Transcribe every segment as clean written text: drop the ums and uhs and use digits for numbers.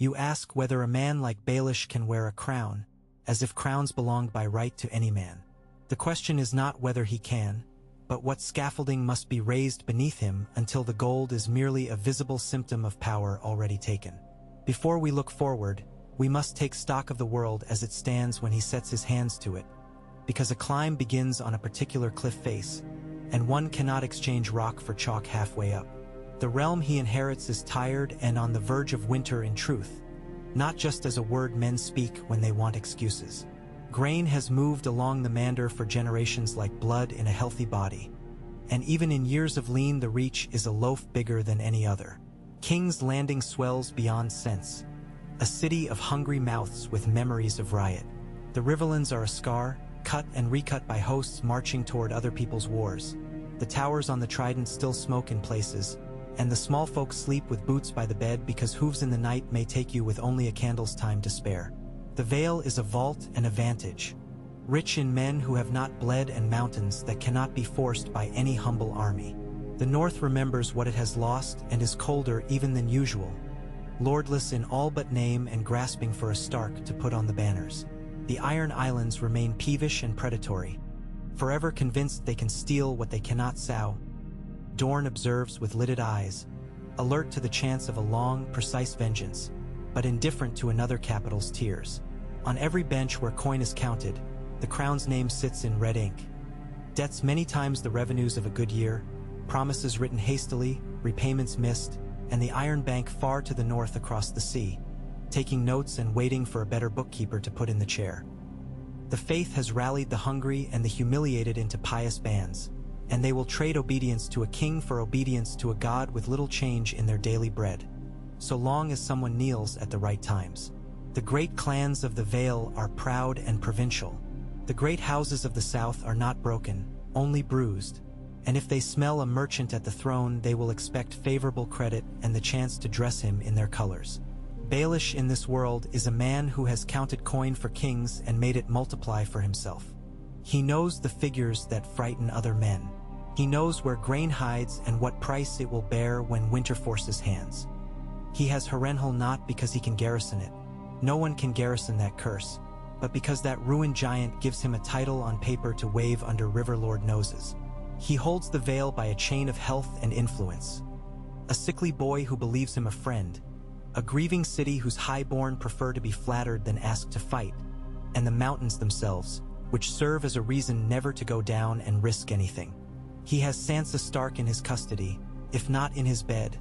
You ask whether a man like Baelish can wear a crown, as if crowns belonged by right to any man. The question is not whether he can, but what scaffolding must be raised beneath him until the gold is merely a visible symptom of power already taken. Before we look forward, we must take stock of the world as it stands when he sets his hands to it, because a climb begins on a particular cliff face, and one cannot exchange rock for chalk halfway up. The realm he inherits is tired and on the verge of winter in truth, not just as a word men speak when they want excuses. Grain has moved along the Mander for generations like blood in a healthy body, and even in years of lean the reach is a loaf bigger than any other. King's Landing swells beyond sense, a city of hungry mouths with memories of riot. The Riverlands are a scar, cut and recut by hosts marching toward other people's wars. The towers on the Trident still smoke in places, and the small folk sleep with boots by the bed because hooves in the night may take you with only a candle's time to spare. The Vale is a vault and a vantage, rich in men who have not bled and mountains that cannot be forced by any humble army. The North remembers what it has lost and is colder even than usual, lordless in all but name and grasping for a Stark to put on the banners. The Iron Islands remain peevish and predatory, forever convinced they can steal what they cannot sow. Dorne observes with lidded eyes, alert to the chance of a long, precise vengeance, but indifferent to another capital's tears. On every bench where coin is counted, the crown's name sits in red ink. Debts many times the revenues of a good year, promises written hastily, repayments missed, and the Iron Bank far to the north across the sea, taking notes and waiting for a better bookkeeper to put in the chair. The faith has rallied the hungry and the humiliated into pious bands, and they will trade obedience to a king for obedience to a god with little change in their daily bread, so long as someone kneels at the right times. The great clans of the Vale are proud and provincial. The great houses of the south are not broken, only bruised, and if they smell a merchant at the throne, they will expect favorable credit and the chance to dress him in their colors. Baelish in this world is a man who has counted coin for kings and made it multiply for himself. He knows the figures that frighten other men. He knows where grain hides and what price it will bear when winter forces hands. He has Harrenhal not because he can garrison it. No one can garrison that curse, but because that ruined giant gives him a title on paper to wave under Riverlord noses. He holds the Vale by a chain of health and influence. A sickly boy who believes him a friend, a grieving city whose highborn prefer to be flattered than asked to fight, and the mountains themselves, which serve as a reason never to go down and risk anything. He has Sansa Stark in his custody, if not in his bed,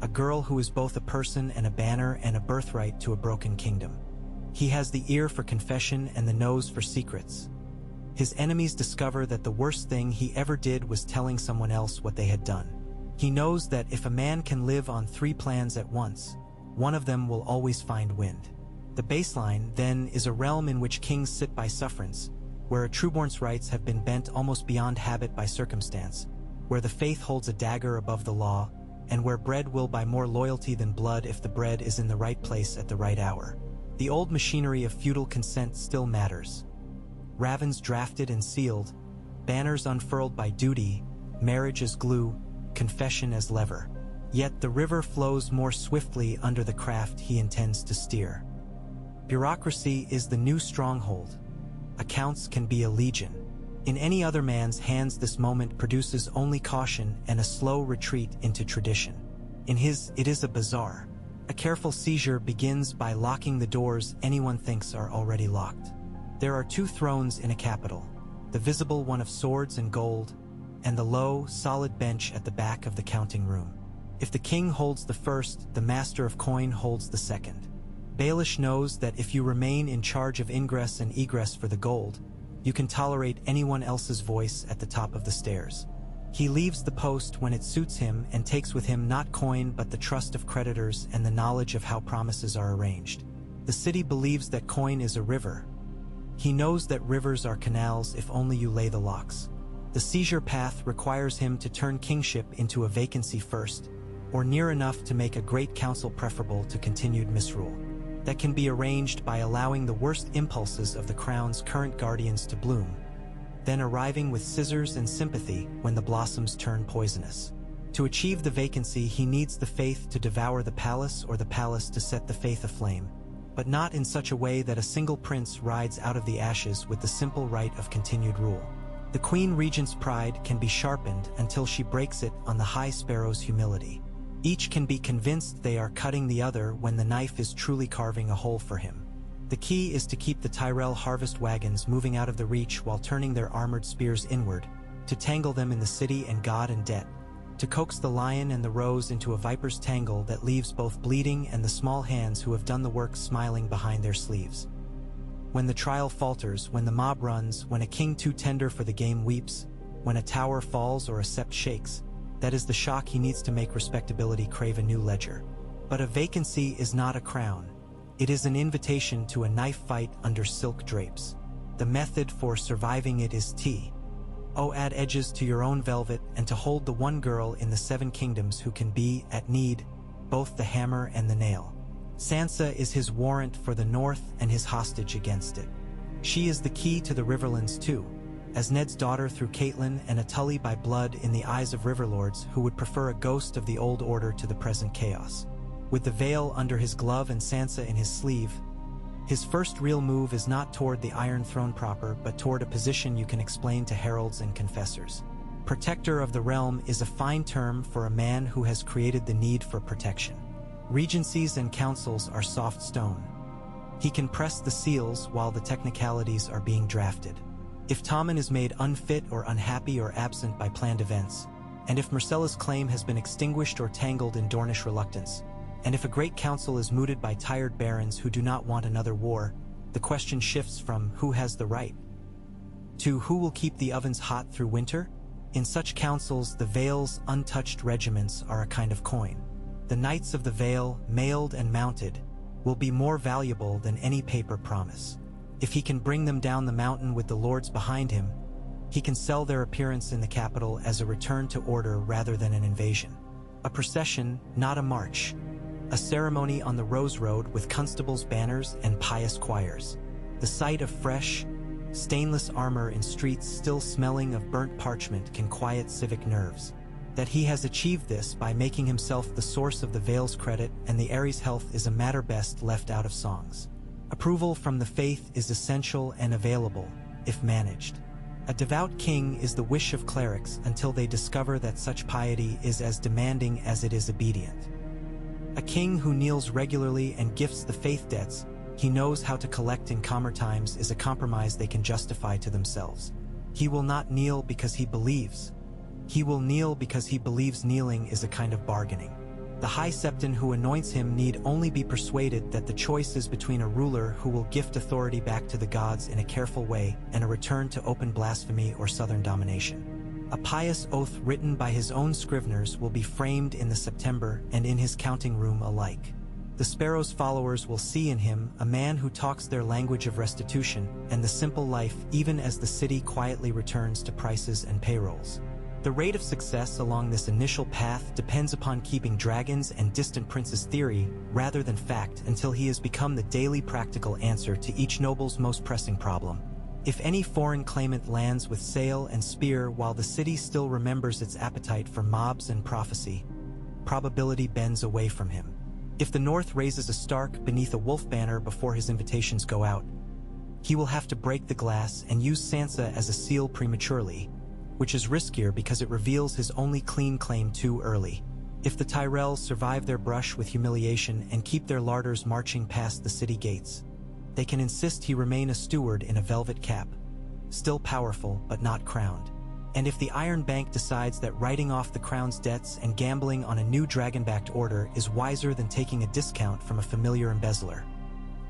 a girl who is both a person and a banner and a birthright to a broken kingdom. He has the ear for confession and the nose for secrets. His enemies discover that the worst thing he ever did was telling someone else what they had done. He knows that if a man can live on 3 plans at once, one of them will always find wind. The baseline, then, is a realm in which kings sit by sufferance, where a trueborn's rights have been bent almost beyond habit by circumstance, where the faith holds a dagger above the law, and where bread will buy more loyalty than blood if the bread is in the right place at the right hour. The old machinery of feudal consent still matters. Ravens drafted and sealed, banners unfurled by duty, marriage as glue, confession as lever. Yet the river flows more swiftly under the craft he intends to steer. Bureaucracy is the new stronghold. Accounts can be a legion. In any other man's hands, this moment produces only caution and a slow retreat into tradition. In his, it is a bazaar. A careful seizure begins by locking the doors anyone thinks are already locked. There are 2 thrones in a capital, the visible one of swords and gold, and the low, solid bench at the back of the counting room. If the king holds the first, the master of coin holds the second. Baelish knows that if you remain in charge of ingress and egress for the gold, you can tolerate anyone else's voice at the top of the stairs. He leaves the post when it suits him and takes with him not coin but the trust of creditors and the knowledge of how promises are arranged. The city believes that coin is a river. He knows that rivers are canals if only you lay the locks. The seizure path requires him to turn kingship into a vacancy first, or near enough to make a great council preferable to continued misrule. That can be arranged by allowing the worst impulses of the crown's current guardians to bloom, then arriving with scissors and sympathy when the blossoms turn poisonous. To achieve the vacancy, he needs the faith to devour the palace or the palace to set the faith aflame, but not in such a way that a single prince rides out of the ashes with the simple right of continued rule. The Queen Regent's pride can be sharpened until she breaks it on the High Sparrow's humility. Each can be convinced they are cutting the other when the knife is truly carving a hole for him. The key is to keep the Tyrell harvest wagons moving out of the reach while turning their armored spears inward, to tangle them in the city and God and debt, to coax the lion and the rose into a viper's tangle that leaves both bleeding and the small hands who have done the work smiling behind their sleeves. When the trial falters, when the mob runs, when a king too tender for the game weeps, when a tower falls or a sept shakes, that is the shock he needs to make respectability crave a new ledger. But a vacancy is not a crown. It is an invitation to a knife fight under silk drapes. The method for surviving it is add edges to your own velvet and to hold the one girl in the 7 kingdoms who can be, at need, both the hammer and the nail. Sansa is his warrant for the north and his hostage against it. She is the key to the Riverlands too, as Ned's daughter through Catelyn and a Tully by blood in the eyes of Riverlords who would prefer a ghost of the old order to the present chaos. With the veil under his glove and Sansa in his sleeve, his first real move is not toward the Iron Throne proper, but toward a position you can explain to heralds and confessors. Protector of the realm is a fine term for a man who has created the need for protection. Regencies and councils are soft stone. He can press the seals while the technicalities are being drafted. If Tommen is made unfit or unhappy or absent by planned events, and if Myrcella's claim has been extinguished or tangled in Dornish reluctance, and if a great council is mooted by tired barons who do not want another war, the question shifts from who has the right to who will keep the ovens hot through winter? In such councils, the Vale's untouched regiments are a kind of coin. The Knights of the Vale, mailed and mounted, will be more valuable than any paper promise. If he can bring them down the mountain with the lords behind him, he can sell their appearance in the capital as a return to order rather than an invasion. A procession, not a march. A ceremony on the Rose Road with constables' banners and pious choirs. The sight of fresh, stainless armor in streets still smelling of burnt parchment can quiet civic nerves. That he has achieved this by making himself the source of the Vale's credit and the Ares' health is a matter best left out of songs. Approval from the faith is essential and available, if managed. A devout king is the wish of clerics until they discover that such piety is as demanding as it is obedient. A king who kneels regularly and gifts the faith debts he knows how to collect in calmer times is a compromise they can justify to themselves. He will not kneel because he believes. He will kneel because he believes kneeling is a kind of bargaining. The High Septon who anoints him need only be persuaded that the choice is between a ruler who will gift authority back to the gods in a careful way and a return to open blasphemy or southern domination. A pious oath written by his own scriveners will be framed in the September and in his counting room alike. The Sparrow's followers will see in him a man who talks their language of restitution and the simple life even as the city quietly returns to prices and payrolls. The rate of success along this initial path depends upon keeping dragons and distant princes theory rather than fact until he has become the daily practical answer to each noble's most pressing problem. If any foreign claimant lands with sail and spear while the city still remembers its appetite for mobs and prophecy, probability bends away from him. If the North raises a Stark beneath a wolf banner before his invitations go out, he will have to break the glass and use Sansa as a seal prematurely, which is riskier because it reveals his only clean claim too early. If the Tyrells survive their brush with humiliation and keep their larders marching past the city gates, they can insist he remain a steward in a velvet cap, still powerful but not crowned. And if the Iron Bank decides that writing off the crown's debts and gambling on a new dragon-backed order is wiser than taking a discount from a familiar embezzler,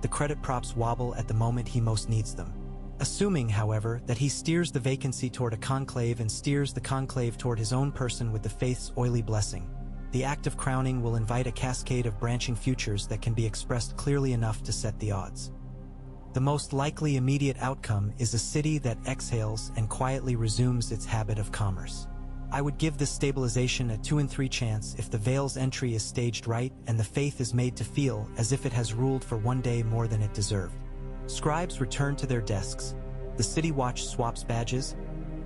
the credit props wobble at the moment he most needs them. Assuming, however, that he steers the vacancy toward a conclave and steers the conclave toward his own person with the faith's oily blessing, the act of crowning will invite a cascade of branching futures that can be expressed clearly enough to set the odds. The most likely immediate outcome is a city that exhales and quietly resumes its habit of commerce. I would give this stabilization a 2 in 3 chance if the Vale's entry is staged right and the faith is made to feel as if it has ruled for one day more than it deserved. Scribes return to their desks, the city watch swaps badges,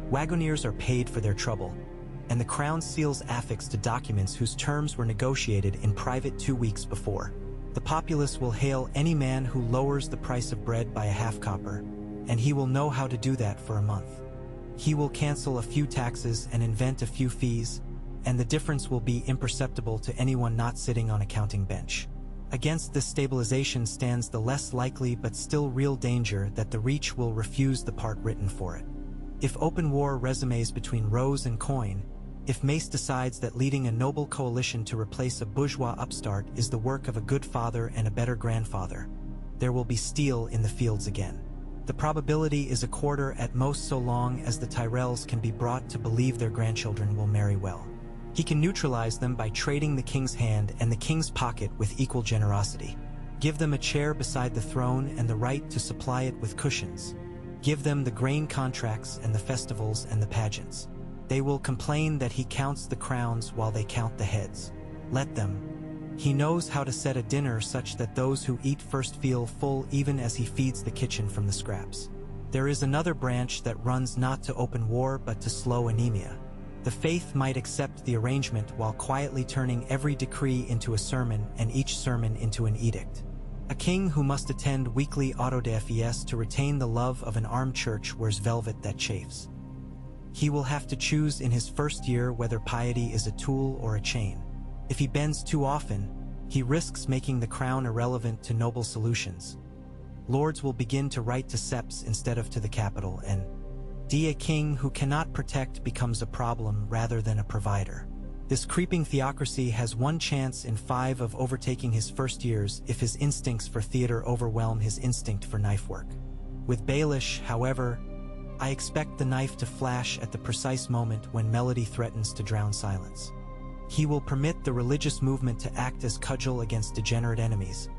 wagoners are paid for their trouble, and the crown seals affix to documents whose terms were negotiated in private 2 weeks before. The populace will hail any man who lowers the price of bread by a half-copper, and he will know how to do that for a month. He will cancel a few taxes and invent a few fees, and the difference will be imperceptible to anyone not sitting on a counting bench. Against this stabilization stands the less likely but still real danger that the Reach will refuse the part written for it. If open war resumes between rose and coin, if Mace decides that leading a noble coalition to replace a bourgeois upstart is the work of a good father and a better grandfather, there will be steel in the fields again. The probability is a quarter at most, so long as the Tyrells can be brought to believe their grandchildren will marry well. He can neutralize them by trading the king's hand and the king's pocket with equal generosity. Give them a chair beside the throne and the right to supply it with cushions. Give them the grain contracts and the festivals and the pageants. They will complain that he counts the crowns while they count the heads. Let them. He knows how to set a dinner such that those who eat first feel full even as he feeds the kitchen from the scraps. There is another branch that runs not to open war but to slow anemia. The faith might accept the arrangement while quietly turning every decree into a sermon and each sermon into an edict. A king who must attend weekly autodafes to retain the love of an armed church wears velvet that chafes. He will have to choose in his first year whether piety is a tool or a chain. If he bends too often, he risks making the crown irrelevant to noble solutions. Lords will begin to write to septs instead of to the capital, and a king who cannot protect becomes a problem rather than a provider. This creeping theocracy has one chance in 5 of overtaking his first years if his instincts for theater overwhelm his instinct for knife work. With Baelish, however, I expect the knife to flash at the precise moment when melody threatens to drown silence. He will permit the religious movement to act as cudgel against degenerate enemies,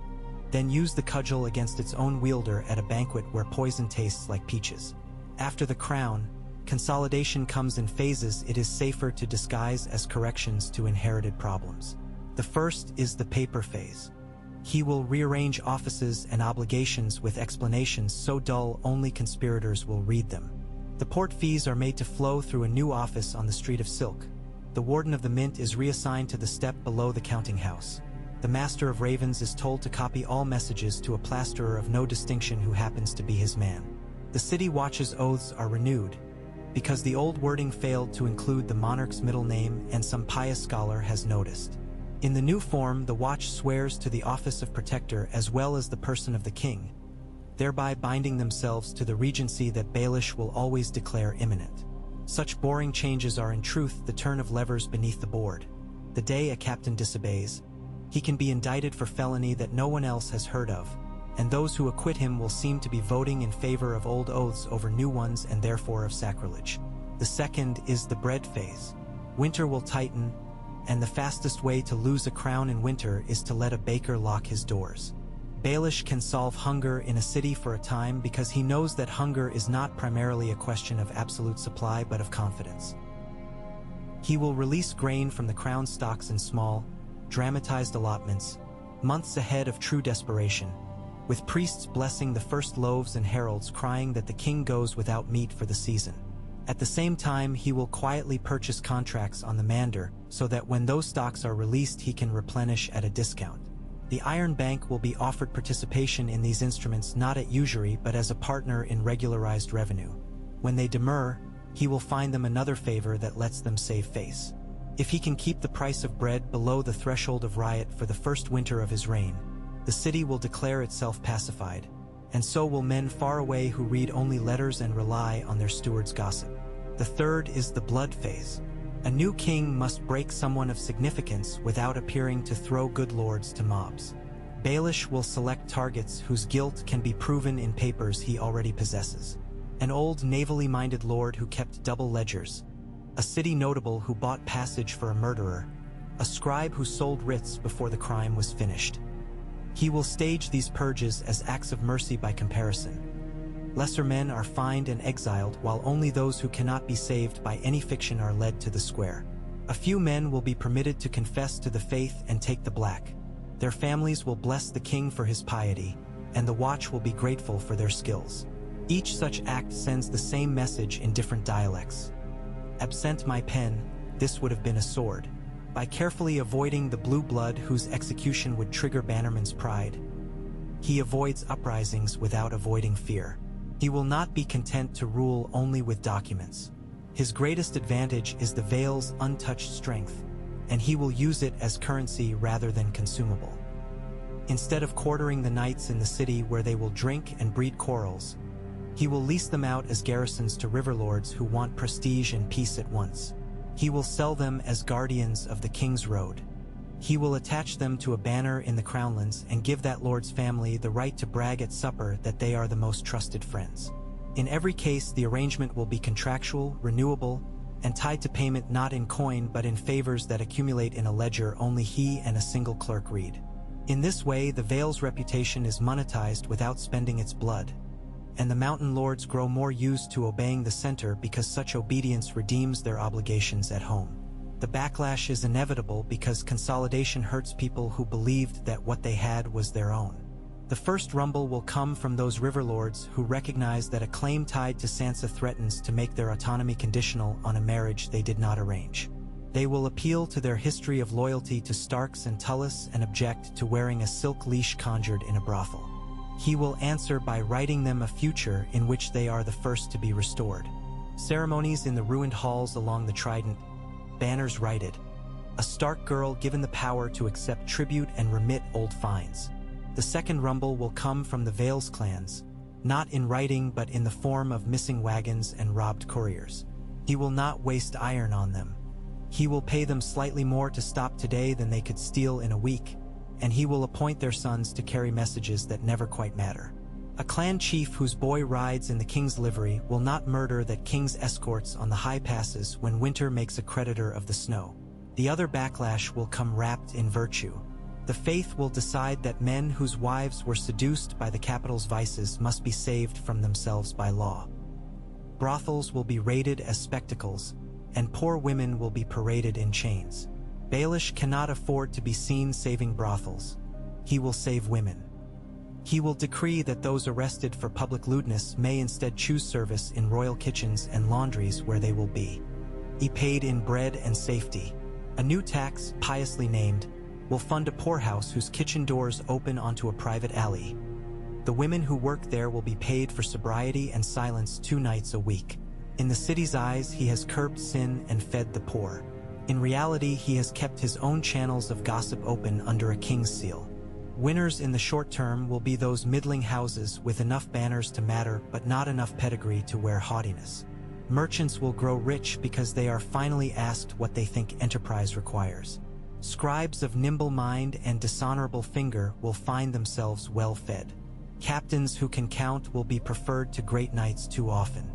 then use the cudgel against its own wielder at a banquet where poison tastes like peaches. After the crown, consolidation comes in phases it is safer to disguise as corrections to inherited problems. The first is the paper phase. He will rearrange offices and obligations with explanations so dull only conspirators will read them. The port fees are made to flow through a new office on the Street of Silk. The warden of the mint is reassigned to the step below the counting house. The master of ravens is told to copy all messages to a plasterer of no distinction who happens to be his man. The city watch's oaths are renewed, because the old wording failed to include the monarch's middle name and some pious scholar has noticed. In the new form, the watch swears to the office of protector as well as the person of the king, thereby binding themselves to the regency that Baelish will always declare imminent. Such boring changes are in truth the turn of levers beneath the board. The day a captain disobeys, he can be indicted for felony that no one else has heard of, and those who acquit him will seem to be voting in favor of old oaths over new ones and therefore of sacrilege. The second is the bread phase. Winter will tighten, and the fastest way to lose a crown in winter is to let a baker lock his doors. Baelish can solve hunger in a city for a time because he knows that hunger is not primarily a question of absolute supply but of confidence. He will release grain from the crown stocks in small, dramatized allotments, months ahead of true desperation, with priests blessing the first loaves and heralds crying that the king goes without meat for the season. At the same time, he will quietly purchase contracts on the Mander so that when those stocks are released he can replenish at a discount. The Iron Bank will be offered participation in these instruments not at usury but as a partner in regularized revenue. When they demur, he will find them another favor that lets them save face. If he can keep the price of bread below the threshold of riot for the first winter of his reign, the city will declare itself pacified, and so will men far away who read only letters and rely on their steward's gossip. The third is the blood phase. A new king must break someone of significance without appearing to throw good lords to mobs. Baelish will select targets whose guilt can be proven in papers he already possesses. An old navally minded lord who kept double ledgers, a city notable who bought passage for a murderer, a scribe who sold writs before the crime was finished. He will stage these purges as acts of mercy by comparison. Lesser men are fined and exiled, while only those who cannot be saved by any fiction are led to the square. A few men will be permitted to confess to the faith and take the black. Their families will bless the king for his piety, and the watch will be grateful for their skills. Each such act sends the same message in different dialects. Absent my pen, this would have been a sword. By carefully avoiding the blue blood whose execution would trigger Bannerman's pride, he avoids uprisings without avoiding fear. He will not be content to rule only with documents. His greatest advantage is the Vale's untouched strength, and he will use it as currency rather than consumable. Instead of quartering the knights in the city where they will drink and breed quarrels, he will lease them out as garrisons to riverlords who want prestige and peace at once. He will sell them as guardians of the king's road. He will attach them to a banner in the crownlands and give that lord's family the right to brag at supper that they are the most trusted friends. In every case, the arrangement will be contractual, renewable, and tied to payment not in coin but in favors that accumulate in a ledger only he and a single clerk read. In this way, the Vale's reputation is monetized without spending its blood, and the mountain lords grow more used to obeying the center because such obedience redeems their obligations at home. The backlash is inevitable because consolidation hurts people who believed that what they had was their own. The first rumble will come from those riverlords who recognize that a claim tied to Sansa threatens to make their autonomy conditional on a marriage they did not arrange. They will appeal to their history of loyalty to Starks and Tullis and object to wearing a silk leash conjured in a brothel. He will answer by writing them a future in which they are the first to be restored. Ceremonies in the ruined halls along the Trident, banners righted, a Stark girl given the power to accept tribute and remit old fines. The second rumble will come from the Vale's clans, not in writing but in the form of missing wagons and robbed couriers. He will not waste iron on them. He will pay them slightly more to stop today than they could steal in a week, and he will appoint their sons to carry messages that never quite matter. A clan chief whose boy rides in the king's livery will not murder that king's escorts on the high passes when winter makes a creditor of the snow. The other backlash will come wrapped in virtue. The faith will decide that men whose wives were seduced by the capital's vices must be saved from themselves by law. Brothels will be rated as spectacles, and poor women will be paraded in chains. Baelish cannot afford to be seen saving brothels. He will save women. He will decree that those arrested for public lewdness may instead choose service in royal kitchens and laundries where they will be paid in bread and safety. A new tax, piously named, will fund a poorhouse whose kitchen doors open onto a private alley. The women who work there will be paid for sobriety and silence 2 nights a week. In the city's eyes, he has curbed sin and fed the poor. In reality, he has kept his own channels of gossip open under a king's seal. Winners in the short term will be those middling houses with enough banners to matter but not enough pedigree to wear haughtiness. Merchants will grow rich because they are finally asked what they think enterprise requires. Scribes of nimble mind and dishonorable finger will find themselves well-fed. Captains who can count will be preferred to great knights too often.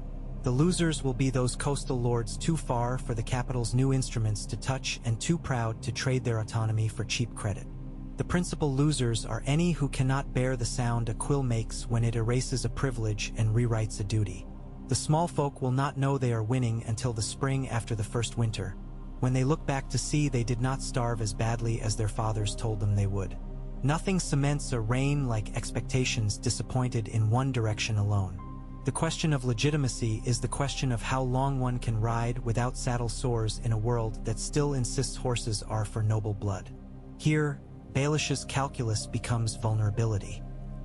The losers will be those coastal lords too far for the capital's new instruments to touch and too proud to trade their autonomy for cheap credit. The principal losers are any who cannot bear the sound a quill makes when it erases a privilege and rewrites a duty. The small folk will not know they are winning until the spring after the first winter, when they look back to see they did not starve as badly as their fathers told them they would. Nothing cements a reign like expectations disappointed in one direction alone. The question of legitimacy is the question of how long one can ride without saddle sores in a world that still insists horses are for noble blood. Here, Baelish's calculus becomes vulnerability.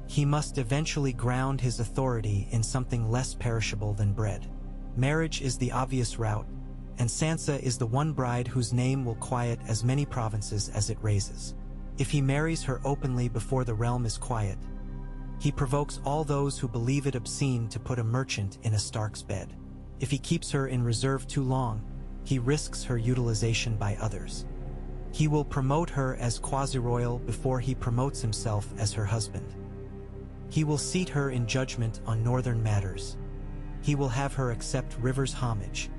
He must eventually ground his authority in something less perishable than bread. Marriage is the obvious route, and Sansa is the one bride whose name will quiet as many provinces as it raises. If he marries her openly before the realm is quiet, he provokes all those who believe it obscene to put a merchant in a Stark's bed. If he keeps her in reserve too long, he risks her utilization by others. He will promote her as quasi-royal before he promotes himself as her husband. He will seat her in judgment on northern matters. He will have her accept River's homage.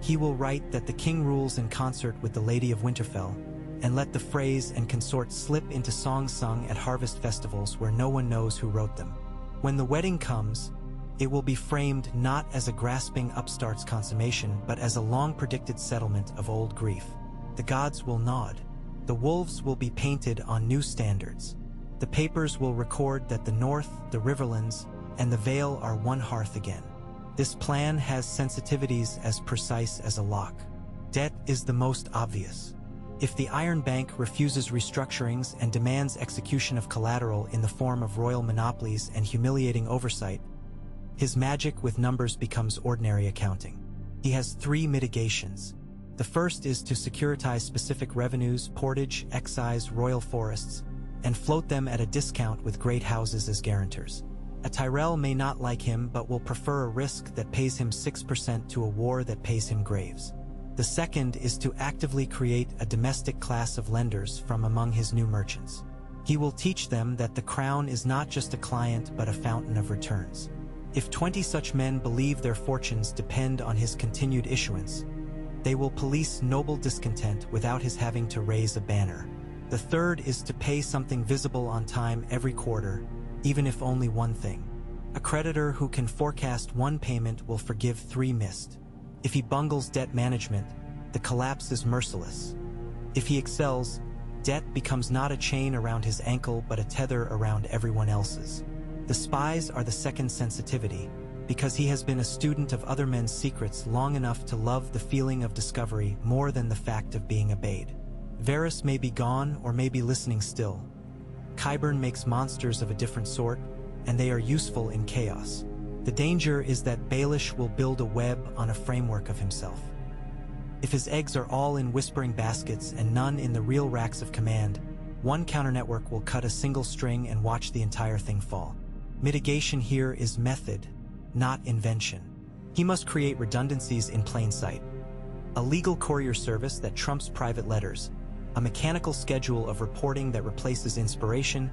He will write that the king rules in concert with the Lady of Winterfell, and let the phrase and consort slip into songs sung at harvest festivals where no one knows who wrote them. When the wedding comes, it will be framed not as a grasping upstart's consummation but as a long-predicted settlement of old grief. The gods will nod. The wolves will be painted on new standards. The papers will record that the North, the Riverlands, and the Vale are one hearth again. This plan has sensitivities as precise as a lock. Debt is the most obvious. If the Iron Bank refuses restructurings and demands execution of collateral in the form of royal monopolies and humiliating oversight, his magic with numbers becomes ordinary accounting. He has 3 mitigations. The first is to securitize specific revenues, portage, excise, royal forests, and float them at a discount with great houses as guarantors. A Tyrell may not like him but will prefer a risk that pays him 6% to a war that pays him graves. The second is to actively create a domestic class of lenders from among his new merchants. He will teach them that the crown is not just a client but a fountain of returns. If 20 such men believe their fortunes depend on his continued issuance, they will police noble discontent without his having to raise a banner. The third is to pay something visible on time every quarter, even if only one thing. A creditor who can forecast one payment will forgive 3 missed. If he bungles debt management, the collapse is merciless. If he excels, debt becomes not a chain around his ankle but a tether around everyone else's. The spies are the second sensitivity, because he has been a student of other men's secrets long enough to love the feeling of discovery more than the fact of being obeyed. Varys may be gone or may be listening still. Qyburn makes monsters of a different sort, and they are useful in chaos. The danger is that Baelish will build a web on a framework of himself. If his eggs are all in whispering baskets and none in the real racks of command, one counter-network will cut a single string and watch the entire thing fall. Mitigation here is method, not invention. He must create redundancies in plain sight. A legal courier service that trumps private letters, a mechanical schedule of reporting that replaces inspiration,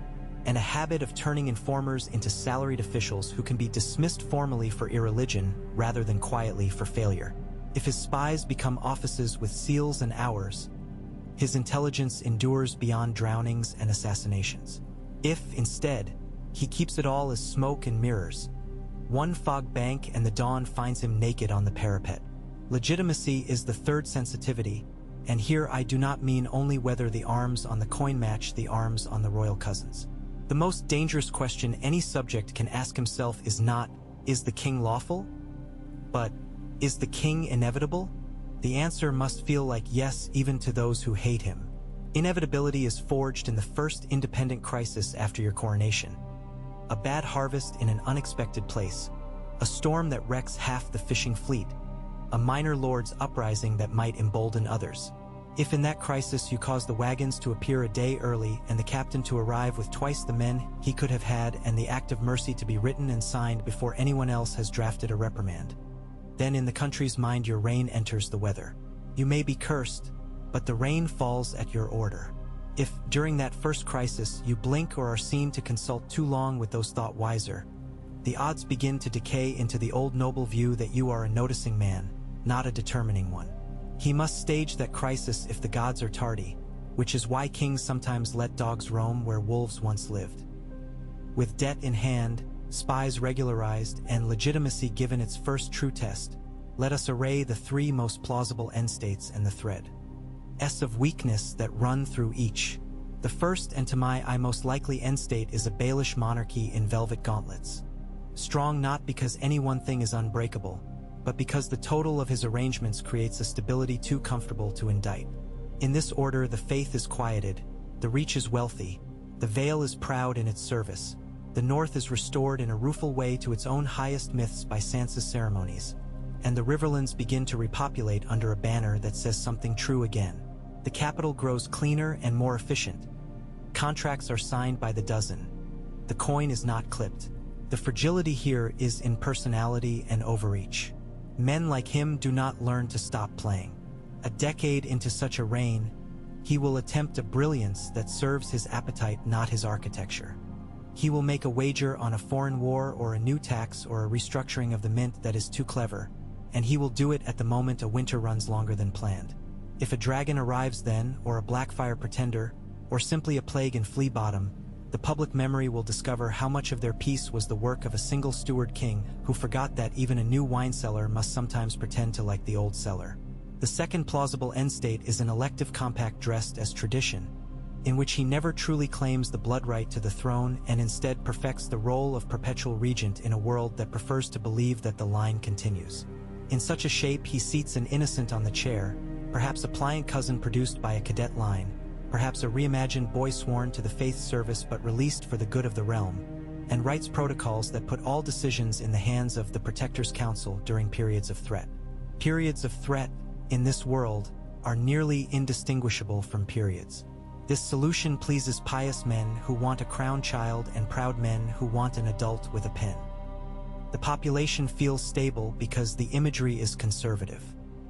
and a habit of turning informers into salaried officials who can be dismissed formally for irreligion rather than quietly for failure. If his spies become offices with seals and hours, his intelligence endures beyond drownings and assassinations. If, instead, he keeps it all as smoke and mirrors, one fog bank and the dawn finds him naked on the parapet. Legitimacy is the third sensitivity, and here I do not mean only whether the arms on the coin match the arms on the royal cousins. The most dangerous question any subject can ask himself is not, is the king lawful? But, is the king inevitable? The answer must feel like yes even to those who hate him. Inevitability is forged in the first independent crisis after your coronation. A bad harvest in an unexpected place, a storm that wrecks half the fishing fleet, a minor lord's uprising that might embolden others. If in that crisis you cause the wagons to appear a day early and the captain to arrive with twice the men he could have had and the act of mercy to be written and signed before anyone else has drafted a reprimand, then in the country's mind your reign enters the weather. You may be cursed, but the rain falls at your order. If, during that first crisis, you blink or are seen to consult too long with those thought wiser, the odds begin to decay into the old noble view that you are a noticing man, not a determining one. He must stage that crisis if the gods are tardy, which is why kings sometimes let dogs roam where wolves once lived. With debt in hand, spies regularized, and legitimacy given its first true test, let us array the 3 most plausible end states and the thread of weakness that run through each. The first, and to my eye most likely end state, is a Baelish monarchy in velvet gauntlets. Strong not because any one thing is unbreakable, but because the total of his arrangements creates a stability too comfortable to indict. In this order, the faith is quieted, the reach is wealthy, the Vale is proud in its service, the North is restored in a rueful way to its own highest myths by Sansa's ceremonies, and the Riverlands begin to repopulate under a banner that says something true again. The capital grows cleaner and more efficient. Contracts are signed by the dozen. The coin is not clipped. The fragility here is in personality and overreach. Men like him do not learn to stop playing. A decade into such a reign, he will attempt a brilliance that serves his appetite, not his architecture. He will make a wager on a foreign war or a new tax or a restructuring of the mint that is too clever, and he will do it at the moment a winter runs longer than planned. If a dragon arrives then, or a Blackfire pretender, or simply a plague in Flea Bottom, the public memory will discover how much of their peace was the work of a single steward king who forgot that even a new wine cellar must sometimes pretend to like the old cellar. The second plausible end state is an elective compact dressed as tradition, in which he never truly claims the blood right to the throne and instead perfects the role of perpetual regent in a world that prefers to believe that the line continues. In such a shape he seats an innocent on the chair, perhaps a pliant cousin produced by a cadet line, perhaps a reimagined boy sworn to the faith service but released for the good of the realm, and writes protocols that put all decisions in the hands of the Protector's Council during periods of threat. Periods of threat, in this world, are nearly indistinguishable from periods. This solution pleases pious men who want a crown child and proud men who want an adult with a pen. The population feels stable because the imagery is conservative.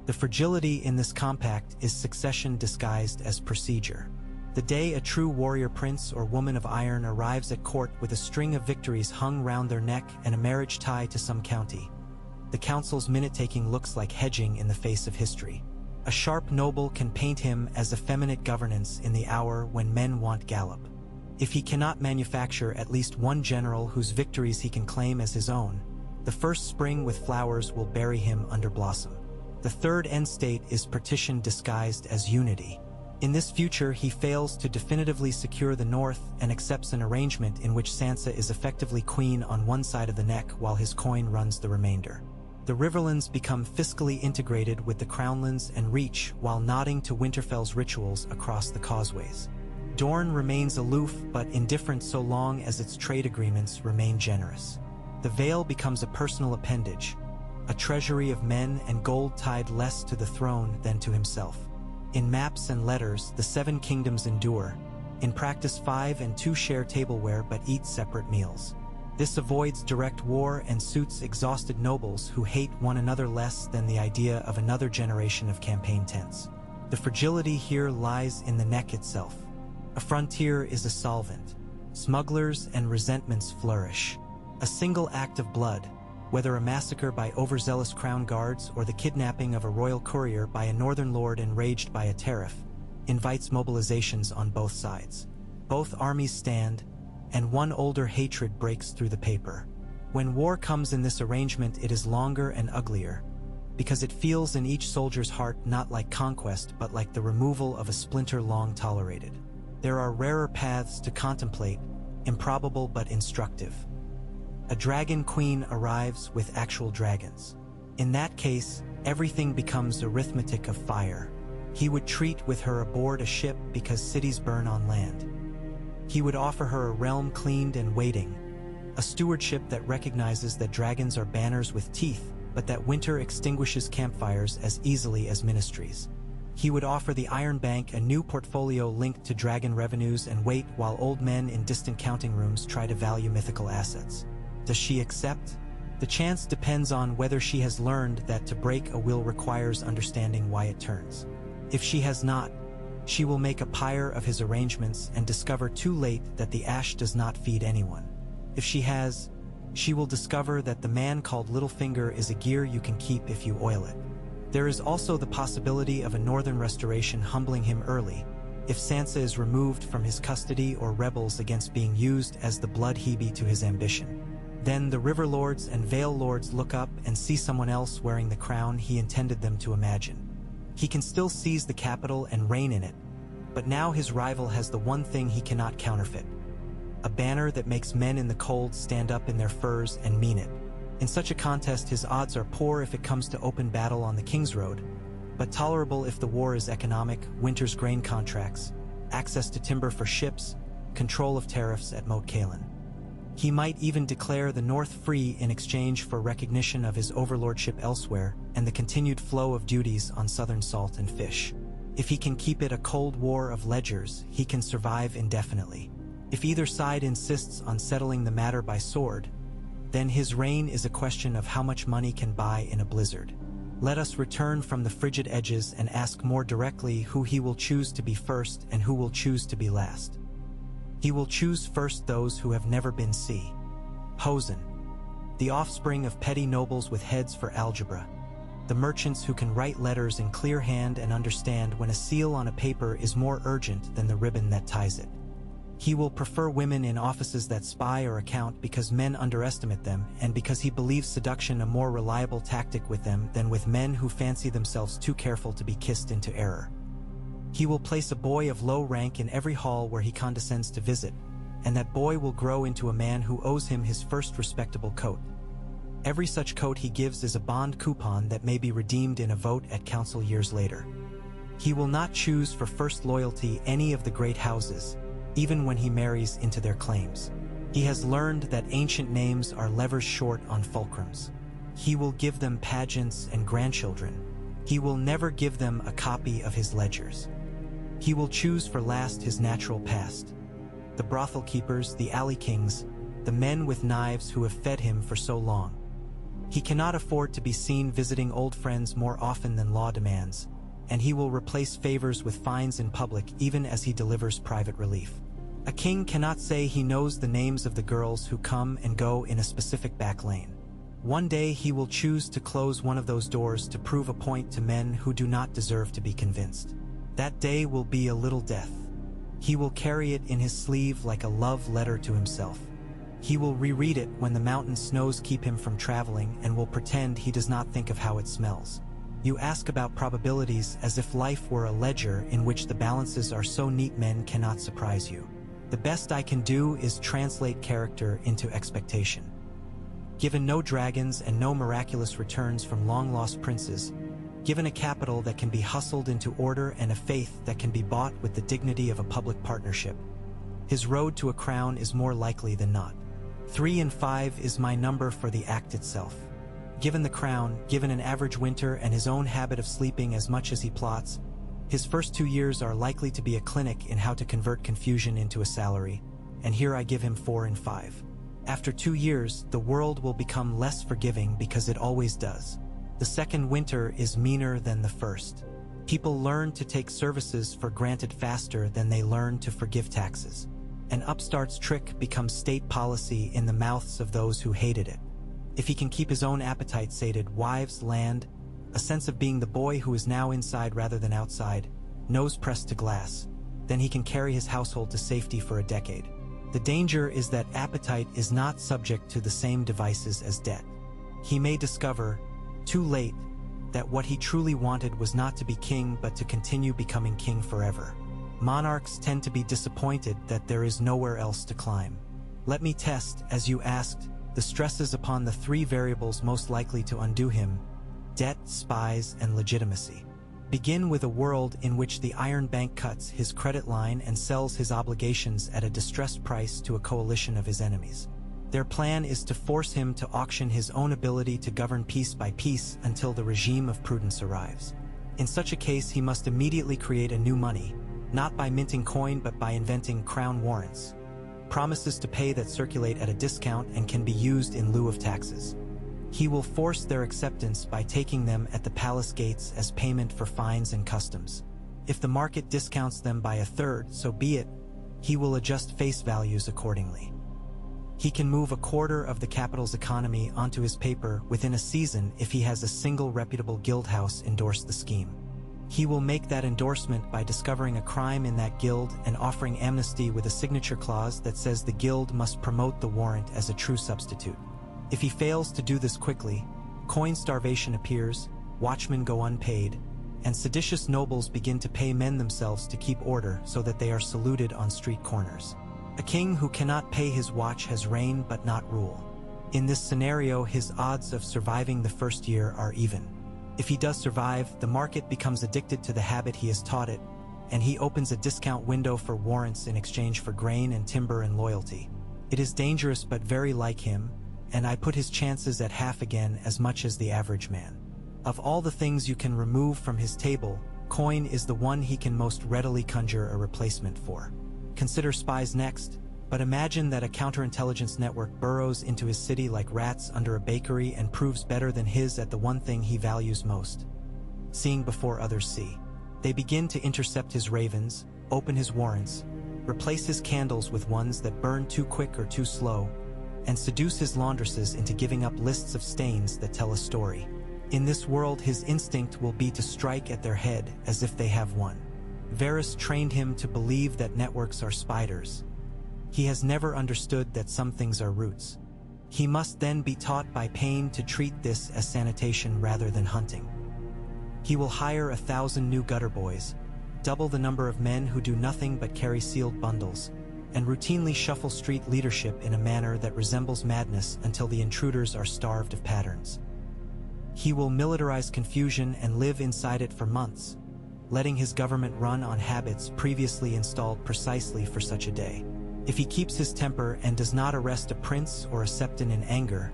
The fragility in this compact is succession disguised as procedure. The day a true warrior prince or woman of iron arrives at court with a string of victories hung round their neck and a marriage tie to some county, the council's minute-taking looks like hedging in the face of history. A sharp noble can paint him as effeminate governance in the hour when men want gallop. If he cannot manufacture at least one general whose victories he can claim as his own, the first spring with flowers will bury him under blossom. The third end state is partition disguised as unity. In this future, he fails to definitively secure the north and accepts an arrangement in which Sansa is effectively queen on one side of the neck while his coin runs the remainder. The Riverlands become fiscally integrated with the Crownlands and reach while nodding to Winterfell's rituals across the causeways. Dorne remains aloof but indifferent so long as its trade agreements remain generous. The Vale becomes a personal appendage, a treasury of men and gold tied less to the throne than to himself. In maps and letters, the Seven Kingdoms endure. In practice, 5 and 2 share tableware but eat separate meals. This avoids direct war and suits exhausted nobles who hate one another less than the idea of another generation of campaign tents. The fragility here lies in the neck itself. A frontier is a solvent. Smugglers and resentments flourish. A single act of blood, whether a massacre by overzealous crown guards or the kidnapping of a royal courier by a northern lord enraged by a tariff, invites mobilizations on both sides. Both armies stand, and one older hatred breaks through the paper. When war comes in this arrangement, it is longer and uglier, because it feels in each soldier's heart not like conquest but like the removal of a splinter long tolerated. There are rarer paths to contemplate, improbable but instructive. A dragon queen arrives with actual dragons. In that case, everything becomes arithmetic of fire. He would treat with her aboard a ship because cities burn on land. He would offer her a realm cleaned and waiting, a stewardship that recognizes that dragons are banners with teeth, but that winter extinguishes campfires as easily as ministries. He would offer the Iron Bank a new portfolio linked to dragon revenues and wait while old men in distant counting rooms try to value mythical assets. Does she accept? The chance depends on whether she has learned that to break a will requires understanding why it turns. If she has not, she will make a pyre of his arrangements and discover too late that the ash does not feed anyone. If she has, she will discover that the man called Littlefinger is a gear you can keep if you oil it. There is also the possibility of a northern restoration humbling him early, if Sansa is removed from his custody or rebels against being used as the blood Hebe to his ambition. Then the River Lords and Vale Lords look up and see someone else wearing the crown he intended them to imagine. He can still seize the capital and reign in it, but now his rival has the one thing he cannot counterfeit: a banner that makes men in the cold stand up in their furs and mean it. In such a contest, his odds are poor if it comes to open battle on the King's Road, but tolerable if the war is economic: winter's grain contracts, access to timber for ships, control of tariffs at Moat Cailin. He might even declare the North free in exchange for recognition of his overlordship elsewhere and the continued flow of duties on southern salt and fish. If he can keep it a cold war of ledgers, he can survive indefinitely. If either side insists on settling the matter by sword, then his reign is a question of how much money can buy in a blizzard. Let us return from the frigid edges and ask more directly who he will choose to be first and who will choose to be last. He will choose first those who have never been Hosen, the offspring of petty nobles with heads for algebra, the merchants who can write letters in clear hand and understand when a seal on a paper is more urgent than the ribbon that ties it. He will prefer women in offices that spy or account because men underestimate them and because he believes seduction a more reliable tactic with them than with men who fancy themselves too careful to be kissed into error. He will place a boy of low rank in every hall where he condescends to visit, and that boy will grow into a man who owes him his first respectable coat. Every such coat he gives is a bond coupon that may be redeemed in a vote at council years later. He will not choose for first loyalty any of the great houses, even when he marries into their claims. He has learned that ancient names are levers short on fulcrums. He will give them pageants and grandchildren. He will never give them a copy of his ledgers. He will choose for last his natural past. The brothel keepers, the alley kings, the men with knives who have fed him for so long. He cannot afford to be seen visiting old friends more often than law demands, and he will replace favors with fines in public even as he delivers private relief. A king cannot say he knows the names of the girls who come and go in a specific back lane. One day he will choose to close one of those doors to prove a point to men who do not deserve to be convinced. That day will be a little death. He will carry it in his sleeve like a love letter to himself. He will reread it when the mountain snows keep him from traveling and will pretend he does not think of how it smells. You ask about probabilities as if life were a ledger in which the balances are so neat men cannot surprise you. The best I can do is translate character into expectation. Given no dragons and no miraculous returns from long-lost princes, given a capital that can be hustled into order and a faith that can be bought with the dignity of a public partnership, his road to a crown is more likely than not. 3 and 5 is my number for the act itself. Given the crown, given an average winter and his own habit of sleeping as much as he plots, his first 2 years are likely to be a clinic in how to convert confusion into a salary, and here I give him 4 and 5. After 2 years, the world will become less forgiving because it always does. The second winter is meaner than the first. People learn to take services for granted faster than they learn to forgive taxes. An upstart's trick becomes state policy in the mouths of those who hated it. If he can keep his own appetite sated, wives, land, a sense of being the boy who is now inside rather than outside, nose pressed to glass, then he can carry his household to safety for a decade. The danger is that appetite is not subject to the same devices as debt. He may discover, too late, that what he truly wanted was not to be king but to continue becoming king forever. Monarchs tend to be disappointed that there is nowhere else to climb. Let me test, as you asked, the stresses upon the 3 variables most likely to undo him: debt, spies, and legitimacy. Begin with a world in which the Iron Bank cuts his credit line and sells his obligations at a distressed price to a coalition of his enemies. Their plan is to force him to auction his own ability to govern piece by piece until the regime of prudence arrives. In such a case, he must immediately create a new money, not by minting coin but by inventing crown warrants, promises to pay that circulate at a discount and can be used in lieu of taxes. He will force their acceptance by taking them at the palace gates as payment for fines and customs. If the market discounts them by 1/3, so be it. He will adjust face values accordingly. He can move 1/4 of the capital's economy onto his paper within a season if he has a single reputable guildhouse endorse the scheme. He will make that endorsement by discovering a crime in that guild and offering amnesty with a signature clause that says the guild must promote the warrant as a true substitute. If he fails to do this quickly, coin starvation appears, watchmen go unpaid, and seditious nobles begin to pay men themselves to keep order so that they are saluted on street corners. A king who cannot pay his watch has reign but not rule. In this scenario, his odds of surviving the first year are even. If he does survive, the market becomes addicted to the habit he has taught it, and he opens a discount window for warrants in exchange for grain and timber and loyalty. It is dangerous but very like him, and I put his chances at half again as much as the average man. Of all the things you can remove from his table, coin is the one he can most readily conjure a replacement for. Consider spies next, but imagine that a counterintelligence network burrows into his city like rats under a bakery and proves better than his at the one thing he values most: seeing before others see. They begin to intercept his ravens, open his warrants, replace his candles with ones that burn too quick or too slow, and seduce his laundresses into giving up lists of stains that tell a story. In this world, his instinct will be to strike at their head as if they have one. Varys trained him to believe that networks are spiders. He has never understood that some things are roots. He must then be taught by pain to treat this as sanitation rather than hunting. He will hire 1,000 new gutter boys, double the number of men who do nothing but carry sealed bundles, and routinely shuffle street leadership in a manner that resembles madness until the intruders are starved of patterns. He will militarize confusion and live inside it for months, letting his government run on habits previously installed precisely for such a day. If he keeps his temper and does not arrest a prince or a septon in anger,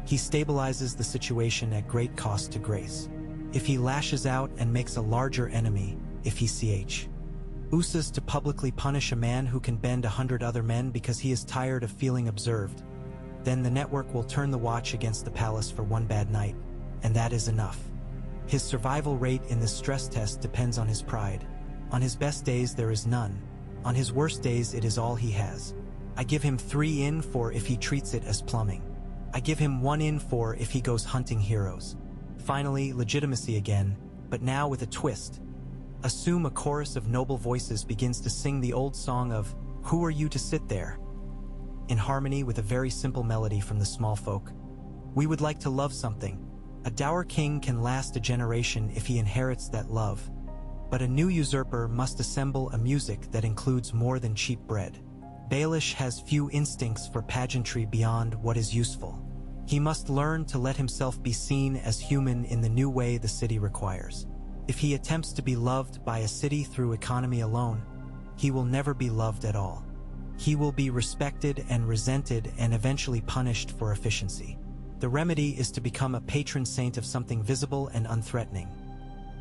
he stabilizes the situation at great cost to grace. If he lashes out and makes a larger enemy, if he chooses to publicly punish a man who can bend 100 other men because he is tired of feeling observed, then the network will turn the watch against the palace for one bad night, and that is enough. His survival rate in this stress test depends on his pride. On his best days there is none. On his worst days it is all he has. I give him 3 in 4 if he treats it as plumbing. I give him 1 in 4 if he goes hunting heroes. Finally, legitimacy again, but now with a twist. Assume a chorus of noble voices begins to sing the old song of "Who are you to sit there?" in harmony with a very simple melody from the small folk. We would like to love something. A dour king can last a generation if he inherits that love. But a new usurper must assemble a music that includes more than cheap bread. Baelish has few instincts for pageantry beyond what is useful. He must learn to let himself be seen as human in the new way the city requires. If he attempts to be loved by a city through economy alone, he will never be loved at all. He will be respected and resented and eventually punished for efficiency. The remedy is to become a patron saint of something visible and unthreatening.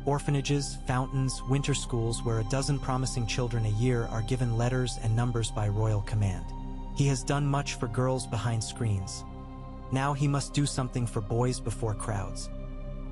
Orphanages, fountains, winter schools where a dozen promising children a year are given letters and numbers by royal command. He has done much for girls behind screens. Now he must do something for boys before crowds.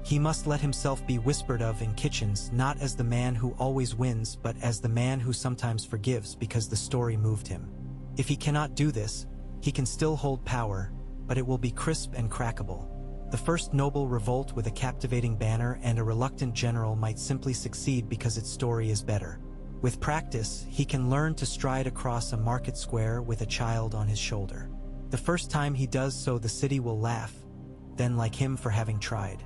He must let himself be whispered of in kitchens not as the man who always wins but as the man who sometimes forgives because the story moved him. If he cannot do this, he can still hold power, but it will be crisp and crackable. The first noble revolt with a captivating banner and a reluctant general might simply succeed because its story is better. With practice, he can learn to stride across a market square with a child on his shoulder. The first time he does so, the city will laugh, then like him for having tried.